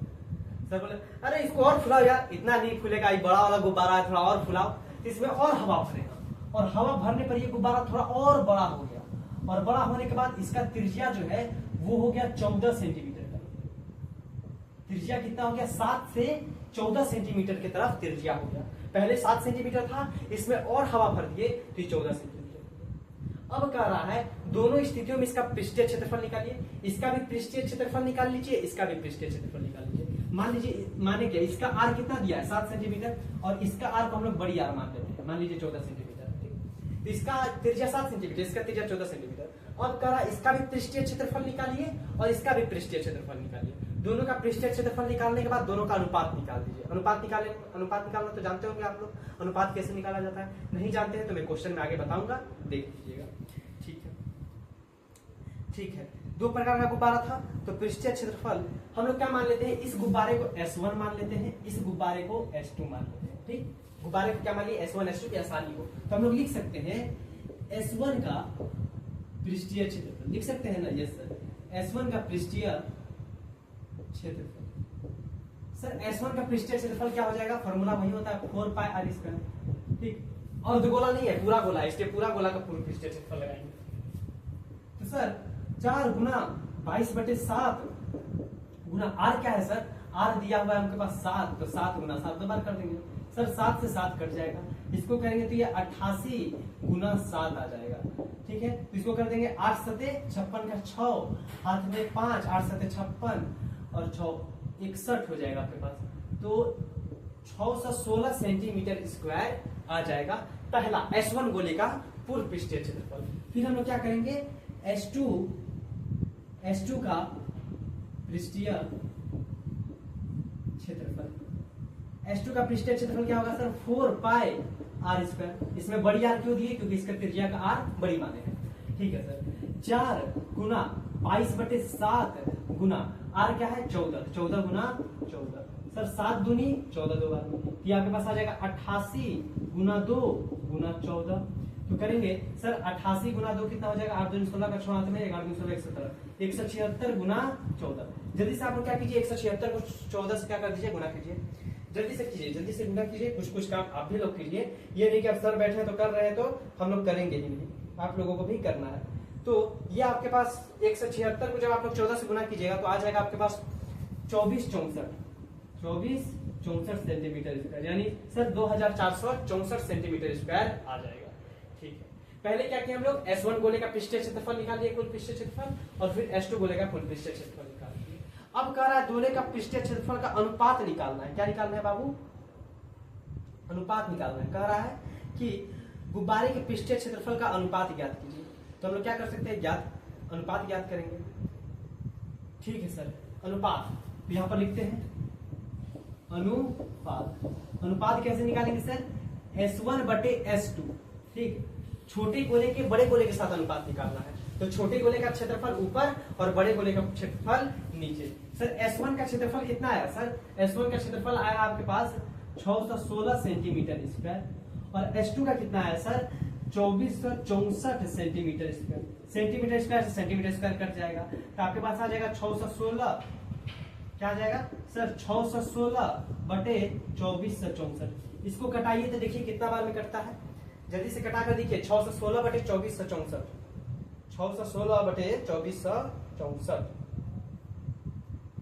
सर बोले अरे इसको और फुलाओ यार, इतना नहीं फूलेगा, ये बड़ा वाला गुब्बारा है, थोड़ा और फुलाओ, इसमें और हवा भरेगा, और हवा भरने पर ये गुब्बारा थोड़ा और बड़ा हो गया, और बड़ा होने के बाद इसका त्रिज्या जो है वो हो गया 14 सेंटीमीटर का। त्रिज्या कितना हो गया, 7 से 14 सेंटीमीटर की तरफ त्रिज्या हो गया। पहले 7 सेंटीमीटर था, इसमें और हवा भर दिए तो 14 सेंटीमीटर। अब कह रहा है दोनों स्थितियों में इसका पृष्ठीय क्षेत्रफल निकालिए, इसका भी पृष्ठीय क्षेत्रफल निकाल लीजिए, इसका भी पृष्ठीय क्षेत्रफल निकाल लीजिए। मान लीजिए माने क्या, इसका आर कितना दिया है 7 सेंटीमीटर, और इसका आर को हम लोग बड़ी आर मान लेते हैं, मान लीजिए 14 सेंटीमीटर। ठीक, तो इसका त्रिज्या 7 सेंटीमीटर, इसका त्रिज्या 14 सेंटीमीटर। अब कह रहा है इसका भी पृष्ठीय क्षेत्रफल निकालिए और इसका भी पृष्ठीय क्षेत्रफल निकालिए। दोनों का पृष्ठीय क्षेत्रफल निकालने के बाद दोनों का अनुपात निकाल दीजिए। अनुपात निकालना तो जानते होंगे आप लोग, अनुपात कैसे निकाला जाता है, नहीं जानते हैं तो मैं क्वेश्चन में आगे बताऊंगा, देख लीजिएगा। ठीक है, 2 प्रकार का गुब्बारा था, तो पृष्ठीय क्षेत्रफल हम लोग क्या मान लेते हैं, इस गुब्बारे को S1 मान लेते हैं, इस गुब्बारे को S2 मान लेते हैं। ठीक, गुब्बारे को क्या मान लिए, S1 S2 की आसानी को, तो हम लोग लिख सकते हैं S1 का पृष्ठीय क्षेत्रफल, लिख सकते हैं ना, यस सर, S1 का पृष्ठीय क्षेत्रफल। सर S1 का पृष्ठीय क्षेत्रफल क्या हो जाएगा, फॉर्मूला वही होता है 4πr²। ठीक, और गोला नहीं है, पूरा गोला है, इसलिए पूरा गोला का पूरा पृष्ठीय क्षेत्रफल लगाएंगे। तो सर 4 गुना 22/7 गुना आर क्या है सर, आर दिया हुआ है हमके पास 7, तो 7 गुना 7 दो बार कर देंगे सर, 7 से 7 कट जाएगा, इसको करेंगे तो ये 88 गुना 7 आ जाएगा। ठीक है, तो इसको कर देंगे 8 सते 56 का 6, हाथ में 5, 8 सते 56 और 6 61 हो जाएगा आपके पास। तो 616 सेंटीमीटर स्क्वायर आ जाएगा पहला S1 गोले का पूर्व पृष्ठीय क्षेत्रफल। फिर हम लोग क्या करेंगे, S2 का पृष्ठीय क्षेत्रफल। S2 का पृष्ठीय क्षेत्रफल क्या होगा सर, 4 पाई आर स्क्वायर। इसमें बड़ी आर क्यों दिए, क्योंकि इसका त्रिज्या का आर बड़ी माने हैं। ठीक है सर, 4 गुना 22/7 गुना आर क्या है 14, 14 गुना 14 सर 7 दूनी 14 दो बार में, तो आपके पास आ जाएगा 88 गुना 2 गुना 14। तो करेंगे सर 88 गुना 2 कितना हो जाएगा, 8 दूनी 16 का 6 हाथ में 11 दूनी 16 117, 176 गुना 14। जल्दी से आप लोग क्या कीजिए, 176 को 14 से क्या कर दीजिए, गुना कीजिए। जल्दी से कीजिए, जल्दी से गुना कीजिए। कुछ काम आप भी लोग कीजिए, ये नहीं कि आप सर बैठे हैं तो कर रहे हैं तो हम लोग करेंगे ही नहीं, आप लोगों को भी करना है। तो ये आपके पास 176 को जब आप लोग 14 से गुना कीजिएगा तो आ जाएगा आपके पास 24 64 सेंटीमीटर स्क्वायर, यानी सर 2464 सेंटीमीटर स्क्वायर आ जाएगा। ठीक है, पहले क्या किया हम लोग, S1 गोले का पृष्ठीय क्षेत्रफल निकाल लिए, कुल पृष्ठीय क्षेत्रफल, और फिर S2 गोले का कुल पृष्ठीय क्षेत्रफल निकाल लिए। अब कह रहा है गोले का पृष्ठीय क्षेत्रफल का अनुपात निकालना है। क्या निकालना है बाबू, अनुपात निकालना है। कह रहा है कि गुब्बारे के पृष्ठीय क्षेत्रफल का अनुपात ज्ञात कीजिए। तो हम लोग क्या कर सकते हैं, अनुपात ज्ञात करेंगे। ठीक है सर, अनुपात यहां पर लिखते हैं अनुपात कैसे निकालेंगे सर, S1/S2। ठीक, छोटे गोले के बड़े गोले के साथ अनुपात निकालना है। तो छोटे गोले का क्षेत्रफल ऊपर और बड़े गोले का क्षेत्रफल नीचे। सर S1 का क्षेत्रफल कितना आया सर, S1 का क्षेत्रफल आया आपके पास 616 सेंटीमीटर स्क्वायर, और S2 का कितना आया sir 2464 centimetre square. Centimetre square से सेंटीमीटर स्क्वायर कट जाएगा, तो आपके पास आ जाएगा 616, क्या आ जाएगा सर 616/2464। इसको कटाइए तो देखिए कितना बार में कटता है, जल्दी से कटा कर देखिए। 616/2464, 616/2464,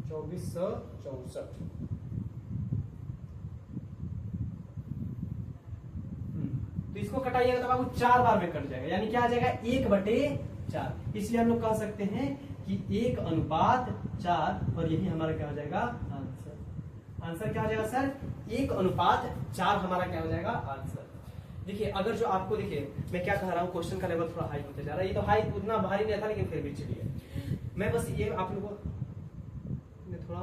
2464। तो इसको कटाइएगा तो बाबू 4 बार में कट जाएगा, यानी क्या आ जाएगा 1/4। इसलिए हम लोग कह सकते हैं कि 1/4, और यही हमारा क्या हो जाएगा आंसर। आंसर क्या हो जाएगा सर, 1/4 हमारा क्या हो जाएगा आंसर। देखिए, अगर जो आपको, देखिए मैं क्या कह रहा हूँ, क्वेश्चन का लेवल थोड़ा हाई होते जा रहा है। ये तो हाई उतना भारी नहीं था, लेकिन फिर भी चलिए मैं बस ये आप लोगों को थोड़ा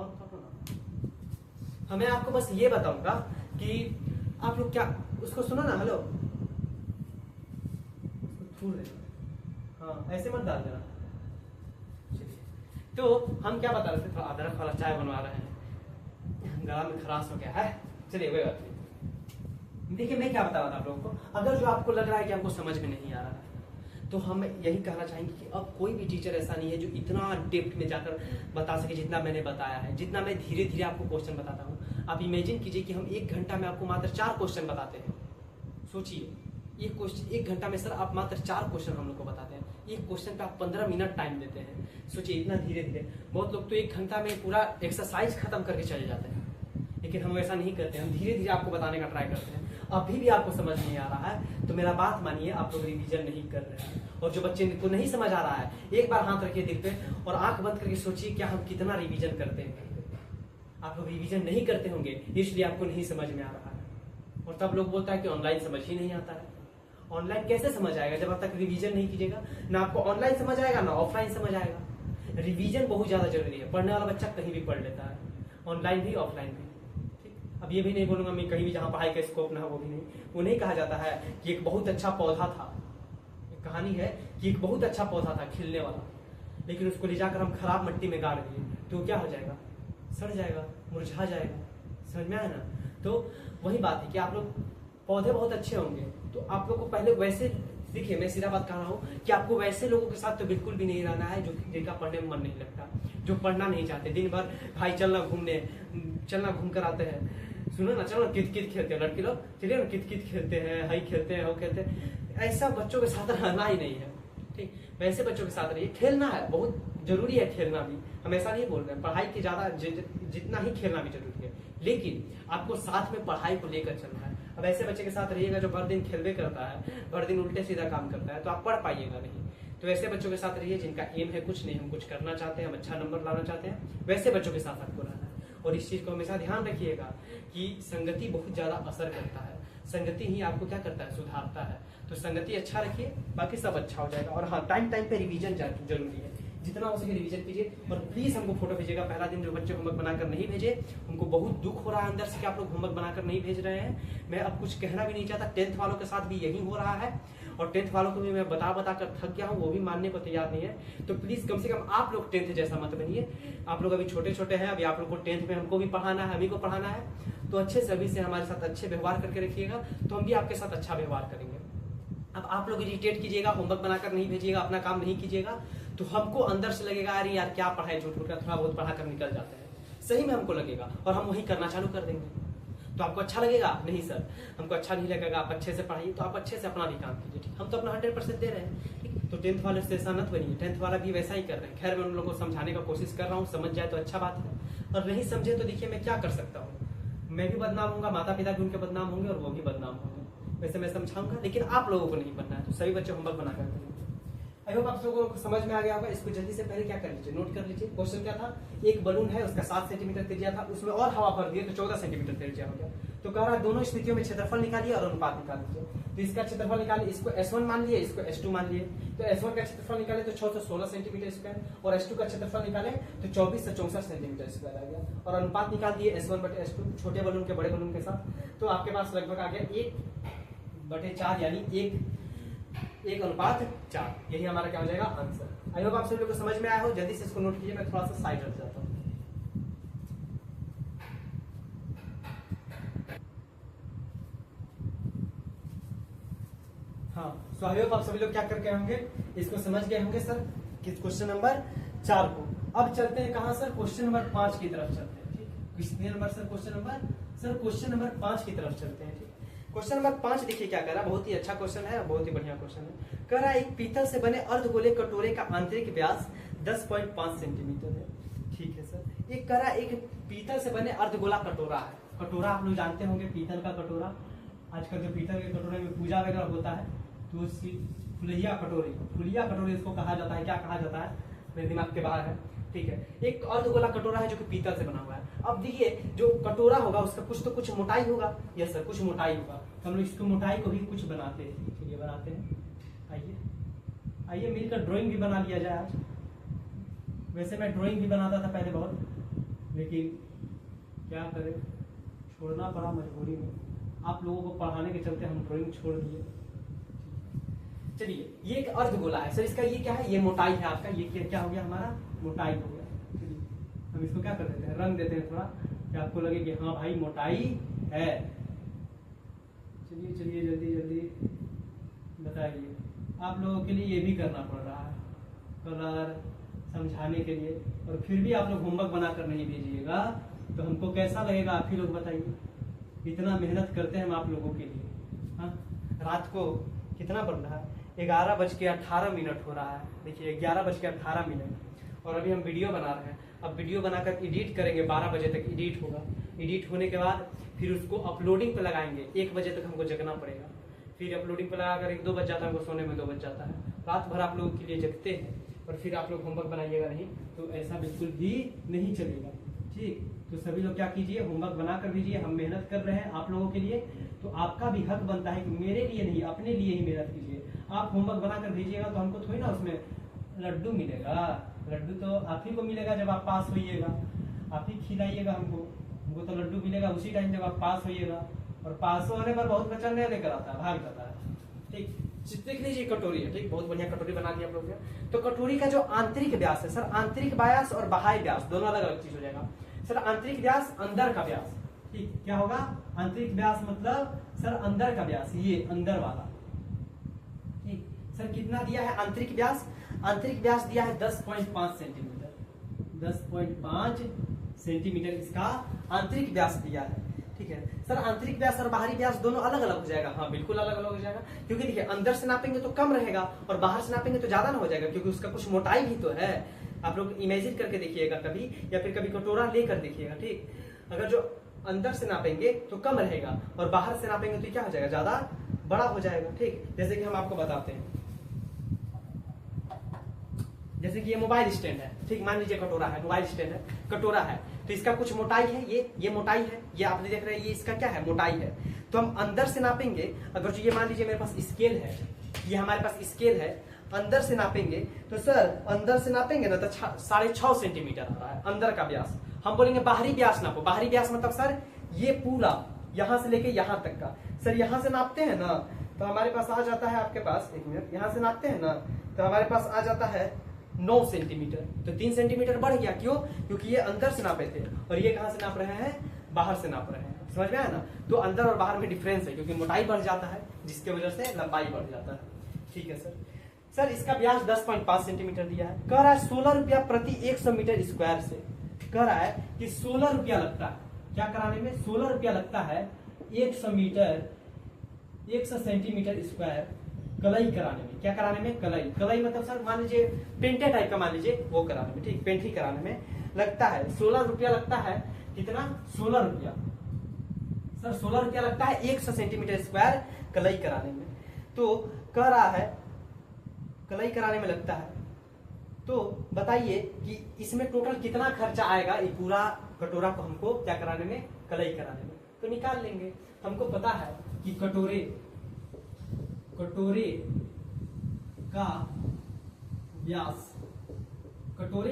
हमें आपको बस ये बताऊंगा कि आप लोग क्या उसको सुनो ना, हेलो हाँ ऐसे मत डाल देना। तो हम क्या बता रहे थे, थोड़ा अदरक वाला चाय बनवा रहे हैं, गला में खराश हो गया है। चलिए कोई बात नहीं। देखिए मैं क्या बता रहा था आप लोगों को, अगर जो आपको लग रहा है कि हमको समझ में नहीं आ रहा है, तो हम यही कहना चाहेंगे कि अब कोई भी टीचर ऐसा नहीं है जो इतना डेप्थ में जाकर बता सके जितना मैंने बताया है, जितना मैं धीरे धीरे आपको क्वेश्चन बताता हूँ। आप इमेजिन कीजिए कि हम 1 घंटा में आपको मात्र 4 क्वेश्चन बताते हैं। सोचिए, ये क्वेश्चन 1 घंटा में सर आप मात्र 4 क्वेश्चन हम लोग को बताते हैं। एक क्वेश्चन पे आप 15 मिनट टाइम देते हैं। सोचिए इतना धीरे धीरे। बहुत लोग तो 1 घंटा में पूरा एक्सरसाइज खत्म करके चले जाते हैं, लेकिन हम ऐसा नहीं करते। हम धीरे धीरे आपको बताने का ट्राई करते हैं। अभी भी आपको समझ नहीं आ रहा है तो मेरा बात मानिए, आप लोग रिवीजन नहीं कर रहे हैं। और जो बच्चे को नहीं समझ आ रहा है, एक बार हाथ रखिए दिल पे और आंख बंद करके सोचिए क्या हम कितना रिवीजन करते हैं। आप लोग रिवीजन नहीं करते होंगे, इसलिए आपको नहीं समझ में आ रहा है। और तब लोग बोलता है कि ऑनलाइन समझ ही नहीं आता है। ऑनलाइन कैसे समझ आएगा जब आप तक रिवीजन नहीं कीजिएगा? ना आपको ऑनलाइन समझ आएगा ना ऑफलाइन समझ आएगा। रिवीजन बहुत ज्यादा जरूरी है। पढ़ने वाला बच्चा कहीं भी पढ़ लेता है, ऑनलाइन भी ऑफलाइन भी। अब ये भी नहीं बोलूंगा मैं कहीं भी जहाँ पढ़ाई का स्कोप ना हो, वो भी नहीं। वो नहीं कहा जाता है कि एक बहुत अच्छा पौधा था, एक कहानी है कि एक बहुत अच्छा पौधा था खिलने वाला, लेकिन उसको ले जाकर हम खराब मिट्टी में गाड़ दिए तो क्या हो जाएगा? सड़ जाएगा, मुरझा जाएगा। समझ में आया ना? तो वही बात है कि आप लोग पौधे बहुत अच्छे होंगे तो आप लोग को पहले वैसे, देखिए मैं सीधा बात कर रहा हूँ कि आपको वैसे लोगों के साथ तो बिल्कुल भी नहीं रहना है जो जिनका पढ़ने में मन नहीं लगता, जो पढ़ना नहीं चाहते। दिन भर भाई चलना घूम कर आते हैं, सुनो ना चलो कित कित खेलते हैं लड़के लोग, चलिए ना कित कित खेलते हैं, हाई खेलते हैं, वो खेलते हैं। ऐसा बच्चों के साथ रहना ही नहीं है, ठीक? वैसे बच्चों के साथ रहिए। खेलना है, बहुत जरूरी है खेलना भी, हम ऐसा नहीं बोल रहे हैं। पढ़ाई के ज्यादा जितना ही खेलना भी जरूरी है, लेकिन आपको साथ में पढ़ाई को लेकर चलना है। अब अब ऐसे बच्चे के साथ रहिएगा जो भर दिन खेलवे करता है, भर दिन उल्टे सीधा काम करता है, तो आप पढ़ पाइएगा नहीं। तो ऐसे बच्चों के साथ रहिए जिनका एम है कुछ नहीं, हम कुछ करना चाहते हैं, हम अच्छा नंबर लाना चाहते हैं, वैसे बच्चों के साथ आपको रहना है। और इस चीज को हमेशा ध्यान रखिएगा कि संगति बहुत ज्यादा असर करता है, संगति ही आपको क्या करता है, सुधारता है। तो संगति अच्छा रखिए, बाकी सब अच्छा हो जाएगा। और हाँ, टाइम टाइम पे रिवीजन जरूरी है, जितना हो सके रिवीजन कीजिए। और प्लीज हमको फोटो भेजिएगा। पहला दिन जो बच्चे होमवर्क बनाकर नहीं भेजे, उनको बहुत दुख हो रहा है अंदर से कि आप लोग होमवर्क बनाकर नहीं भेज रहे हैं। मैं अब कुछ कहना भी नहीं चाहता, 10th वालों के साथ भी यही हो रहा है, और 10th वालों को भी मैं बता कर थक गया हूँ, वो भी मानने को तैयार नहीं है। तो प्लीज कम से कम आप लोग 10th जैसा मत बनिए। आप लोग अभी छोटे छोटे हैं, अभी आप लोग को 10th में हमको भी पढ़ाना है, हमें को पढ़ाना है। तो अच्छे से अभी से हमारे साथ अच्छे व्यवहार करके रखिएगा, तो हम भी आपके साथ अच्छा व्यवहार करेंगे। अब आप लोग इरिटेट कीजिएगा, होमवर्क बनाकर नहीं भेजिएगा, अपना काम नहीं कीजिएगा, तो हमको अंदर से लगेगा अरे यार क्या पढ़ाई, झूठ मूठ का थोड़ा बहुत पढ़ा कर निकल जाते हैं, सही में हमको लगेगा, और हम वही करना चालू कर देंगे। तो आपको अच्छा लगेगा? नहीं सर, हमको अच्छा नहीं लगेगा, आप अच्छे से पढ़ाइए। तो आप अच्छे से अपना भी काम कीजिए, ठीक। हम तो अपना 100% दे रहे हैं, ठीक। तो 10th वाले से ऐसा मत बनिए, 10th वाला भी वैसा ही कर रहे हैं। खैर मैं उन लोगों को समझाने का कोशिश कर रहा हूँ, समझ जाए तो अच्छा बात है, और नहीं समझे तो देखिए मैं क्या कर सकता हूँ, मैं भी बदनाम होऊंगा, माता पिता भी उनके बदनाम होंगे, और वो भी बदनाम होंगे। वैसे मैं समझाऊंगा, लेकिन आप लोगों को नहीं बनना है। तो सभी बच्चे होमवर्क बना कर करेंगे। आई होप आप लोगों को समझ में आ गया होगा। इसको जल्दी से पहले क्या कर लीजिए, नोट कर लीजिए। क्वेश्चन क्या था, एक बलून है, उसका 7 सेंटीमीटर त्रिज्या था, उसमें और हवा भर दिए तो 14 सेंटीमीटर त्रिज्या हो गया। तो कह रहा है दोनों स्थितियों में क्षेत्रफल निकालिए और अनुपात निकाल लीजिए। तो इसका क्षेत्रफल निकालिए, इसको S1 मान लिए, इसको S2 मान लिए। तो S1 का क्षेत्रफल निकाले तो 616 सेंटीमीटर स्क्वायर, और S2 का क्षेत्रफल निकाले तो 24 से 64 सेंटीमीटर स्क्वायर आ गया। और अनुपात निकाल दिए S1/S2, छोटे बलून के बड़े बलून के साथ। तो आपके पास लगभग आ गया 1/4, यानी 1:4। यही हमारा क्या हो जाएगा, आंसर। आई होप आप सभी लोग को समझ में आया हो। जल्दी से इसको नोट कीजिए, मैं थोड़ा सा साइड हट जाता हूँ। हाँ, सो आई होप आप सभी लोग क्या करके होंगे, इसको समझ गए होंगे सर, किस क्वेश्चन नंबर 4 को। अब चलते हैं कहाँ सर, क्वेश्चन नंबर 5 की तरफ चलते हैं, ठीक। कितने नंबर सर, क्वेश्चन नंबर 5 की तरफ चलते हैं, ठीक। क्वेश्चन नंबर 5 देखिए क्या कर रहा है, बहुत ही अच्छा क्वेश्चन है, बहुत ही बढ़िया क्वेश्चन है। कह रहा है एक पीतल से बने अर्धगोले कटोरे का आंतरिक व्यास 10.5 सेंटीमीटर है, ठीक है सर। एक कह रहा है एक पीतल से बने अर्धगोला कटोरा है। कटोरा आप लोग जानते होंगे, पीतल का कटोरा। आजकल जो पीतल के कटोरे में पूजा वगैरह होता है, तो फुलिया कटोरी इसको कहा जाता है। क्या कहा जाता है, मेरे दिमाग के बाहर है, ठीक है। एक अर्धगोला कटोरा है जो कि पीतल से बना हुआ है। अब देखिए जो कटोरा होगा उसका कुछ तो कुछ मोटाई होगा, यस सर, कुछ मोटाई होगा। तो हम लोग इसको मोटाई को भी कुछ बनाते हैं, चलिए बनाते हैं। आइए मिलकर ड्राइंग भी बना लिया जाए आज। वैसे मैं ड्राइंग भी बनाता था पहले बहुत, लेकिन क्या करें, छोड़ना पड़ा मजबूरी में। आप लोगों को पढ़ाने के चलते हम ड्राइंग छोड़ दिए। चलिए ये एक अर्धगोला है सर, इसका ये क्या है, ये मोटाई है आपका, ये क्या हो गया हमारा, मोटाई हो गया। चलिए हम इसको क्या कर देते हैं, रंग देते हैं थोड़ा, कि आपको लगे कि हाँ भाई मोटाई है। चलिए जल्दी बताइए। आप लोगों के लिए ये भी करना पड़ रहा है, कलर समझाने के लिए, और फिर भी आप लोग होमवर्क बनाकर नहीं भेजिएगा तो हमको कैसा लगेगा, आप ही लोग बताइए। इतना मेहनत करते हैं हम आप लोगों के लिए। हाँ, रात को कितना बन रहा है, 11:18 हो रहा है। देखिए 11:18, और अभी हम वीडियो बना रहे हैं। अब वीडियो बनाकर एडिट करेंगे, 12 बजे तक एडिट होगा। एडिट होने के बाद फिर उसको अपलोडिंग पे लगाएंगे, 1 बजे तक हमको जगना पड़ेगा। फिर अपलोडिंग पे लगाकर 1-2 बज जाता है, हमको सोने में 2 बज जाता है। रात भर आप लोगों के लिए जगते हैं, और फिर आप लोग होमवर्क बनाइएगा नहीं, तो ऐसा बिल्कुल भी नहीं चलेगा, ठीक। तो सभी लोग क्या कीजिए, होमवर्क बना कर भेजिए। हम मेहनत कर रहे हैं आप लोगों के लिए, तो आपका भी हक बनता है कि मेरे लिए नहीं, अपने लिए ही मेहनत कीजिए। आप होमवर्क बना कर भेजिएगा तो हमको थोड़ी ना उसमें लड्डू मिलेगा। लड्डू तो आप ही को मिलेगा जब आप पास होइएगा, आप ही खिलाइएगा हमको तो लड्डू मिलेगा उसी टाइम जब आप पास होइएगा। और पास होने पर बहुत बच्चा नहीं लेकर आता है, भाग जाता है, ठीक। देख लीजिए कटोरी है, ठीक, बहुत बढ़िया कटोरी बना दी आप लोगों ने। तो कटोरी का जो आंतरिक व्यास है सर, आंतरिक व्यास और बाह्य व्यास दोनों अलग अलग चीज हो जाएगा सर। आंतरिक व्यास अंदर का व्यास, ठीक, क्या होगा, आंतरिक व्यास मतलब सर अंदर का व्यास, ये अंदर वाला, ठीक। सर कितना दिया है आंतरिक व्यास, आंतरिक व्यास दिया है 10.5 सेंटीमीटर, 10.5 सेंटीमीटर इसका आंतरिक व्यास दिया है, ठीक है सर। आंतरिक व्यास और बाहरी व्यास दोनों अलग अलग हो जाएगा, हाँ बिल्कुल अलग अलग हो जाएगा, क्योंकि देखिए अंदर से नापेंगे तो कम रहेगा और बाहर से नापेंगे तो ज्यादा ना हो जाएगा, क्योंकि उसका कुछ मोटाई भी तो है। आप लोग इमेजिन करके देखिएगा कभी, या फिर कभी कटोरा लेकर देखिएगा, ठीक। अगर जो अंदर से नापेंगे तो कम रहेगा और बाहर से नापेंगे तो क्या हो जाएगा, ज्यादा बड़ा हो जाएगा। ठीक, जैसे कि हम आपको बताते हैं, जैसे कि ये मोबाइल स्टैंड है, ठीक, मान लीजिए कटोरा है, मोबाइल स्टैंड है, कटोरा है, तो इसका कुछ मोटाई है, ये मोटाई है, ये आप देख रहे हैं, ये इसका क्या है, मोटाई है। तो हम अंदर से नापेंगे, अगर जो ये मान लीजिए मेरे पास स्केल है, ये हमारे पास स्केल है, अंदर से नापेंगे तो सर अंदर से नापेंगे ना तो 6.5 सेंटीमीटर आ रहा है अंदर का व्यास। हम बोलेंगे बाहरी व्यास नापो, बाहरी व्यास मतलब सर ये पूरा यहां से लेके यहां तक का। सर यहां से नापते हैं ना तो हमारे पास आ जाता है, आपके पास एक मिनट, यहां से नापते हैं ना तो हमारे पास आ जाता है 9 सेंटीमीटर। तो 3 सेंटीमीटर बढ़ गया, क्यों, क्योंकि ये अंदर से नापे थे और ये कहां से नाप रहे हैं, बाहर से नाप रहे हैं। समझ में आया ना, तो अंदर और बाहर में डिफरेंस है, क्योंकि मोटाई बढ़ जाता है जिसके वजह से लंबाई बढ़ जाता है। ठीक है सर इसका व्यास 10.5 सेंटीमीटर दिया है। कह रहा है 16 रुपया प्रति 100 मीटर स्क्वायर से, कह रहा है कि 16 रुपया लगता है क्या कराने में, 16 रुपया लगता है 100 सेंटीमीटर स्क्वायर कलई कराने में। क्या कराने में, कलई। कलई मतलब सर मान लीजिए पेंटे टाइप का, मान लीजिए वो कराने में, ठीक, पेंट ही कराने में लगता है 16 रुपया लगता है। कितना, 16 रुपया सर, 16 रुपया लगता है 100 सेंटीमीटर स्क्वायर कलई कराने में। तो कह रहा है कलई कराने में लगता है, तो बताइए कि इसमें टोटल कितना खर्चा आएगा, ये पूरा कटोरा को हमको क्या कराने में, कलई कराने में। तो निकाल लेंगे, हमको पता है कि कटोरे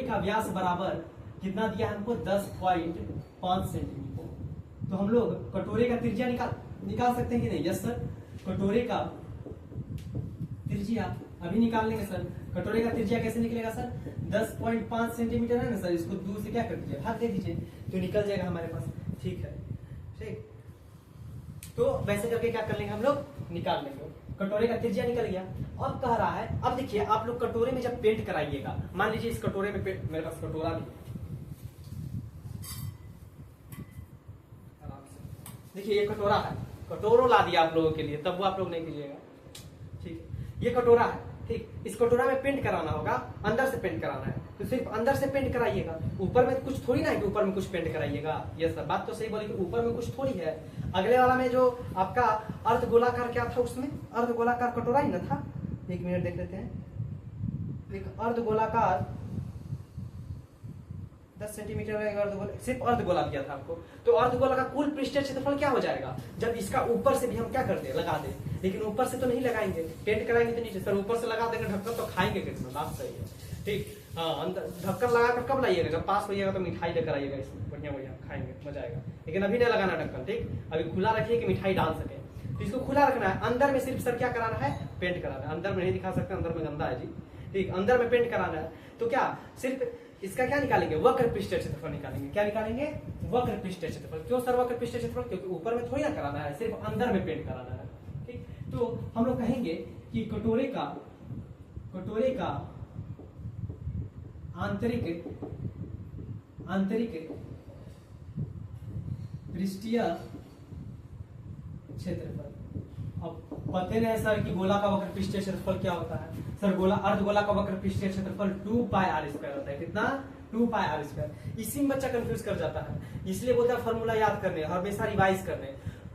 का व्यास बराबर कितना दिया है हमको, 10.5 सेंटीमीटर। तो हम लोग कटोरे का त्रिज्या निकाल सकते हैं कि नहीं, यस सर, कटोरे का त्रिज्या अभी निकाल लेंगे सर। कटोरे का त्रिज्या कैसे निकलेगा सर, 10.5 सेंटीमीटर है ना सर, इसको 2 से क्या कर दीजिए, भाग दे दीजिए, तो निकल जाएगा हमारे पास। ठीक है, ठीक, तो वैसे करके क्या कर लेंगे हम लोग, निकाल लेंगे। कटोरे का त्रिज्या निकल गया। अब कह रहा है, अब देखिए आप लोग कटोरे में जब पेंट कराइएगा, मान लीजिए इस कटोरे में पेंट, मेरे पास कटोरा भी, देखिए ये कटोरा है, कटोरो ला दिया आप लोगों के लिए, तब वो आप लोग नहीं कीजिएगा। ठीक है, ये कटोरा है, ठीक, इस कटोरा में पेंट कराना होगा, अंदर से पेंट कराना है तो सिर्फ अंदर से पेंट कराइएगा, ऊपर में कुछ थोड़ी ना है कि ऊपर में कुछ पेंट कराइएगा। ये सब बात तो सही बोली कि ऊपर में कुछ थोड़ी है। अगले वाला में जो आपका अर्ध गोलाकार क्या था, उसमें अर्ध गोलाकार कटोरा ही ना था, एक मिनट देख लेते हैं, एक अर्ध गोलाकार 10 सेंटीमीटर सिर्फ अर्धगोला दिया था आपको। तो अर्धगोला का कुल पृष्ठीय क्षेत्रफल क्या हो जाएगा, जब इसका ऊपर से भी हम क्या कर दे, लगा दे, लेकिन ऊपर से तो नहीं लगाएंगे, पेंट कराएंगे तो नीचे सर, ऊपर से लगा देंगे ढक्कन तो खाएंगे कितना, बात सही है। ठीक, हाँ, अंदर ढक्कन लगाकर कब लाइएगा, जब पास होइएगा तो मिठाई लेकर आइएगा, इसमें बढ़िया बढ़िया खाएंगे, मजा आएगा। लेकिन अभी नहीं लगाना ढक्कन, ठीक, अभी खुला रखिए कि मिठाई डाल सके। तो इसको खुला रखना है, अंदर में सिर्फ सर क्या कराना है, पेंट कराना है। अंदर में नहीं दिखा सकते, अंदर में गंदा है जी, ठीक, अंदर में पेंट कराना है। तो क्या सिर्फ इसका क्या निकालेंगे, वक्र पृष्ठीय क्षेत्रफल निकालेंगे। क्या निकालेंगे, वक्र पृष्ठीय क्षेत्रफल। क्यों सर वक्र पृष्ठीय क्षेत्रफल, क्योंकि ऊपर में थोड़ी ना कराना है, सिर्फ अंदर में पेंट कराना है। ठीक, तो हम लोग कहेंगे कि कटोरे का आंतरिक पृष्ठीय क्षेत्रफल। अब पते नहीं सर कि गोला का वक्र पृष्ठीय क्षेत्रफल क्या होता है। सर गोला, अर्धगोला का वक्र पृष्ठीय क्षेत्रफल 2πr² होता है। कितना, 2πr²। इसी में बच्चा कंफ्यूज कर जाता है, इसलिए बोलता है फॉर्मूला याद करने, हमेशा रिवाइज करने।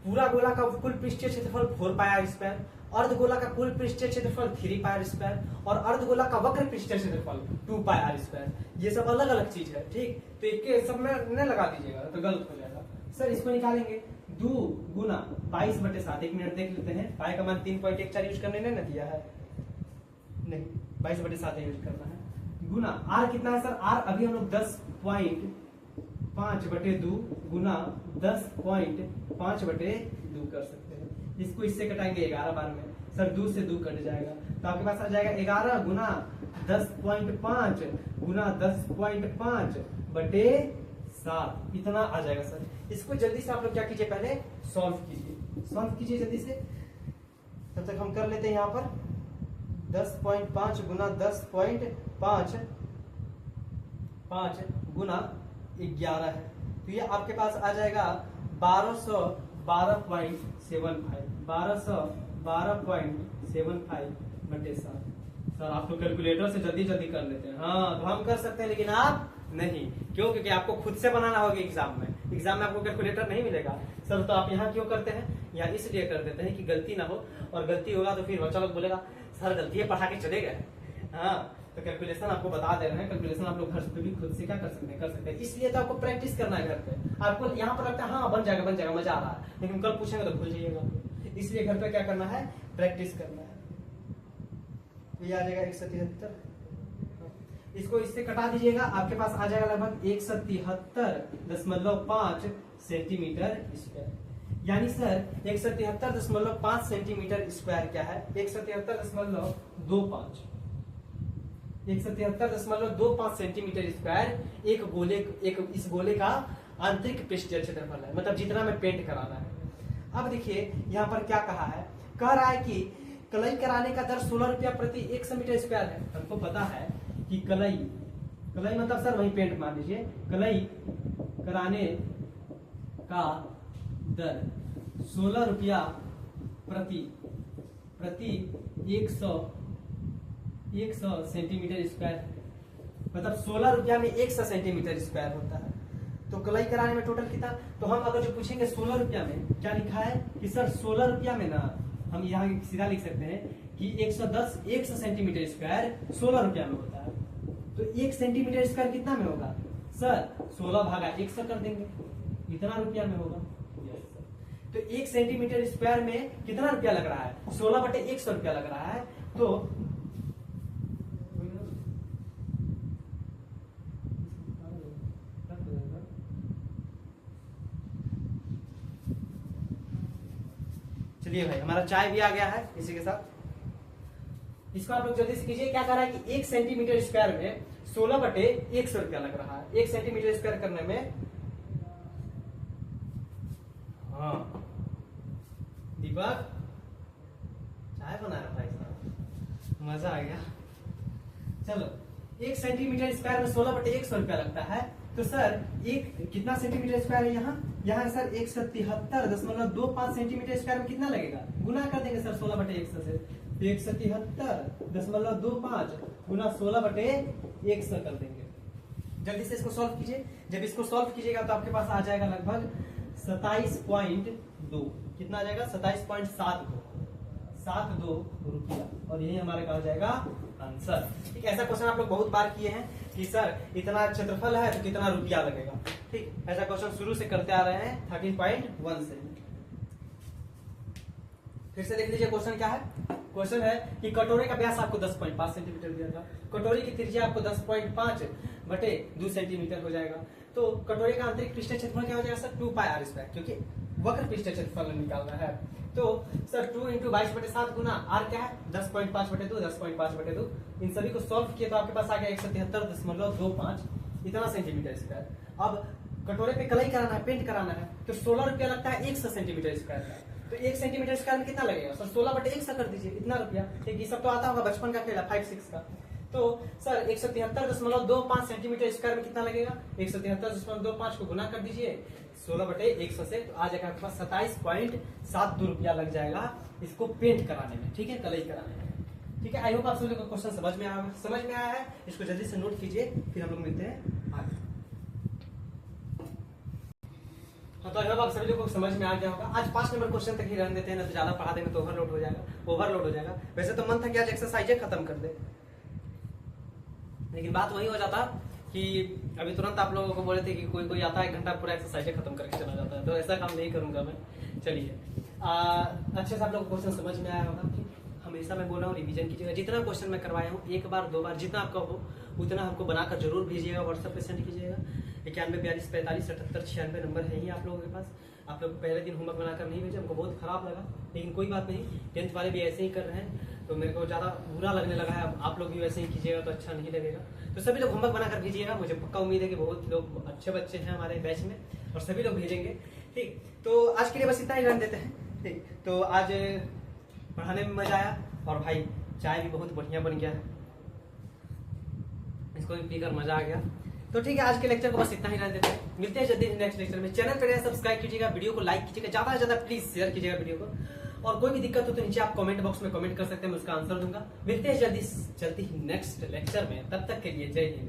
पूरा गोला का कुल पृष्ठीय क्षेत्रफल 4πr², अर्धगोला का कुल पृष्ठीय क्षेत्रफल 3πr² और अर्धगोला का वक्र पृष्ठीय क्षेत्रफल 2πr²। ये सब अलग अलग चीज है, ठीक, तो एक के सब में नहीं लगा दीजिएगा तो गलत हो जाएगा। सर इसको निकालेंगे, 2 गुना 22/7, एक मिनट देख लेते हैं, पाई का मान 3.14 यूज करने ने दिया है, नहीं 22/7 यूज करना है, गुना आर कितना है सर, आर अभी हम लोग 10.5/2 गुना 10.5/2 कर सकते हैं। इसको इससे कटाएंगे 11 बार में, सर 2 से 2 कट जाएगा, तो आपके पास आ जाएगा 11 गुना 10.5 गुना 10.5/7, इतना आ जाएगा सर। इसको जल्दी से आप लोग क्या कीजिए, पहले सॉल्व कीजिए जल्दी से, तब तक हम कर लेते हैं यहाँ पर 10.5 गुना 10.5 गुना 11 है, तो ये आपके पास आ जाएगा 1212.75 सर आप तो कैलकुलेटर से जल्दी जल्दी कर लेते हैं। हाँ तो हम कर सकते हैं, लेकिन आप नहीं, क्यों, क्योंकि आपको खुद से बनाना होगा एग्जाम में। एग्जाम में आपको कैलकुलेटर नहीं मिलेगा सर, तो आप यहाँ क्यों करते हैं, यहाँ इसलिए कर देते हैं कि गलती ना हो, और गलती होगा तो फिर बच्चा लोग बोलेगा सर गलती है पढ़ा के चले गए। हाँ, तो कैलकुलेशन आपको बता दे रहे हैं, कैलकुलेशन आप लोग घर पे भी खुद से क्या कर सकते हैं। इसलिए तो आपको प्रैक्टिस करना है घर पे। आपको यहाँ पर लगता है हाँ बन जाएगा मजा आ रहा है, लेकिन कल पूछेंगे तो भूल जाइएगा। इसलिए घर पे क्या करना है, प्रैक्टिस करना है। ये आ जाएगा 173, इसको इससे कटा दीजिएगा, आपके पास आ जाएगा लगभग 173.5 सेंटीमीटर स्क्वायर। यानी सर 173.5 सेंटीमीटर स्क्वायर क्या है, 173.25 सेंटीमीटर स्क्वायर एक इस गोले का आंतरिक पृष्ठीय क्षेत्रफल है, मतलब जितना में पेंट कराना है। अब देखिए यहाँ पर क्या कहा है, कह रहा है कि कलई कराने का दर 16 रुपया प्रति 100 मीटर स्क्वायर है। हमको पता है कि कलई मतलब सर वही पेंट मान लीजिए, कलई कराने का दर 16 रुपया प्रति 100 सेंटीमीटर स्क्वायर, मतलब 16 रुपया में 100 सेंटीमीटर स्क्वायर होता है। तो कलई कराने में टोटल कितना, तो हम अगर जो पूछेंगे 16 रुपया में, क्या लिखा है कि सर 16 रुपया में ना, हम यहाँ सीधा लिख सकते हैं कि 100 सेंटीमीटर स्क्वायर 16 रुपया में होता है। तो 1 सेंटीमीटर स्क्वायर कितना में होगा सर, 16 भागा 100 कर देंगे, इतना रुपया में होगा। तो 1 सेंटीमीटर स्क्वायर में कितना रुपया लग रहा है, 16/100 रुपया लग रहा है। तो चलिए भाई, हमारा चाय भी आ गया है इसी के साथ। इसको आप लोग जल्दी से कीजिए। क्या कह रहा है कि 1 सेंटीमीटर स्क्वायर में 16/100 रुपया लग रहा है। 1 सेंटीमीटर स्क्वायर करने में, हाँ दीपक चाय बना रहा भाई साहब, मजा आ गया। चलो 1 सेंटीमीटर स्क्वायर में 16/100 रुपया लगता है। तो सर एक कितना सेंटीमीटर स्क्वायर है यहाँ सर 173.25 सेंटीमीटर स्क्वायर में कितना लगेगा, गुना कर देंगे सर 16/100 से। 173.25 गुना 16/100 कर देंगे। जल्दी से इसको सॉल्व कीजिए। जब इसको सॉल्व कीजिएगा तो आपके पास आ जाएगा लगभग 27.2, कितना आ जाएगा 27.72 रुपया, और यही हमारे कहा जाएगा आंसर। ठीक है, ऐसा क्वेश्चन आप लोग बहुत बार किए हैं कि सर इतना क्षेत्रफल है तो कितना रुपया लगेगा। ठीक, ऐसा क्वेश्चन शुरू से करते आ रहे हैं 13.1 से। फिर से देख लीजिए क्वेश्चन क्या है। क्वेश्चन है कि कटोरे का व्यास आपको 10.5 सेंटीमीटर दिया था, कटोरे की त्रिज्या आपको 10.5/2 सेंटीमीटर हो जाएगा। तो कटोरे का आंतरिक पृष्ठीय क्षेत्रफल क्या हो जाएगा सर, 2πr², क्योंकि वक्र पृष्ठीय क्षेत्रफल निकालना है। तो सर 2 × 22/7 गुना r क्या है 10.5/2, 10.5/2। इन सभी को सॉल्व किए तो आपके पास आ गया 173.25 इतना सेंटीमीटर स्क्वायर। अब कटोरे पे कलई कराना है, पेंट कराना है, तो 16 रुपया लगता है 100 सेंटीमीटर स्क्वायर का। तो 1 सेंटीमीटर स्क्वायर में कितना लगेगा सर, 16/100 कर दीजिए, इतना रुपया। ठीक, ये सब तो आता होगा बचपन का खेल है 5-6 का। तो सर 173.25 सेंटीमीटर स्क्वायर में कितना लगेगा, 173.25 को गुना कर दीजिए 16/100 से, तो आ जाएगा आपके पास 27.72 रुपया लग जाएगा इसको पेंट कराने में। ठीक है, कलई कराने में। ठीक है, आई होप आप सभी लोग को क्वेश्चन समझ में आया है। इसको जल्दी से नोट कीजिए, फिर हम लोग मिलते हैं आगे। तो आई होप आप सभी लोग को समझ में आ गया होगा। आज 5 नंबर क्वेश्चन तक ही रहने देते हैं, ना तो ज्यादा पढ़ा देंगे तो ओवरलोड हो जाएगा। वैसे तो मन था कि आज एक्सरसाइजें खत्म कर दे, लेकिन बात वही हो जाता कि अभी तुरंत आप लोगों को बोले थे कि कोई आता है 1 घंटा पूरा एक्सरसाइज खत्म करके चला जाता है, तो ऐसा काम नहीं करूंगा मैं। चलिए अच्छे से आप लोगों को क्वेश्चन समझ में आया होगा। हमेशा मैं बोल रहा हूँ रिवीजन कीजिएगा, जितना क्वेश्चन मैं करवाया हूँ 1 बार 2 बार जितना आपका हो उतना हमको बनाकर जरूर भेजिएगा, व्हाट्सएप पे सेंड कीजिएगा। 91 42 45 78 96 नंबर है ही आप लोगों के पास। आप लोग पहले दिन होमवर्क बनाकर नहीं भेजे, हमको बहुत खराब लगा, लेकिन कोई बात नहीं, 10th वाले भी ऐसे ही कर रहे हैं तो मेरे को ज़्यादा बुरा लगने लगा है। अब आप लोग भी वैसे ही कीजिएगा तो अच्छा नहीं लगेगा। तो सभी लोग होमवर्क बनाकर भेजिएगा, मुझे पक्का उम्मीद है कि बहुत लोग अच्छे बच्चे हैं हमारे बैच में और सभी लोग भेजेंगे। ठीक, तो आज के लिए बस इतना ही रहने देते हैं। ठीक, तो आज पढ़ाने में मजा आया और भाई चाय भी बहुत बढ़िया बन गया है, इसको भी पीकर मजा आ गया। तो ठीक है, आज के लेक्चर को बस इतना ही रहने देते हैं। मिलते हैं जल्दी नेक्स्ट लेक्चर में। चैनल पर सब्सक्राइब कीजिएगा, वीडियो को लाइक कीजिएगा, ज्यादा से ज्यादा प्लीज शेयर कीजिएगा वीडियो को। और कोई भी दिक्कत हो तो नीचे आप कमेंट बॉक्स में कमेंट कर सकते हैं, मैं उसका आंसर दूंगा। मिलते हैं जल्दी ही नेक्स्ट लेक्चर में, तब तक के लिए जय हिंद।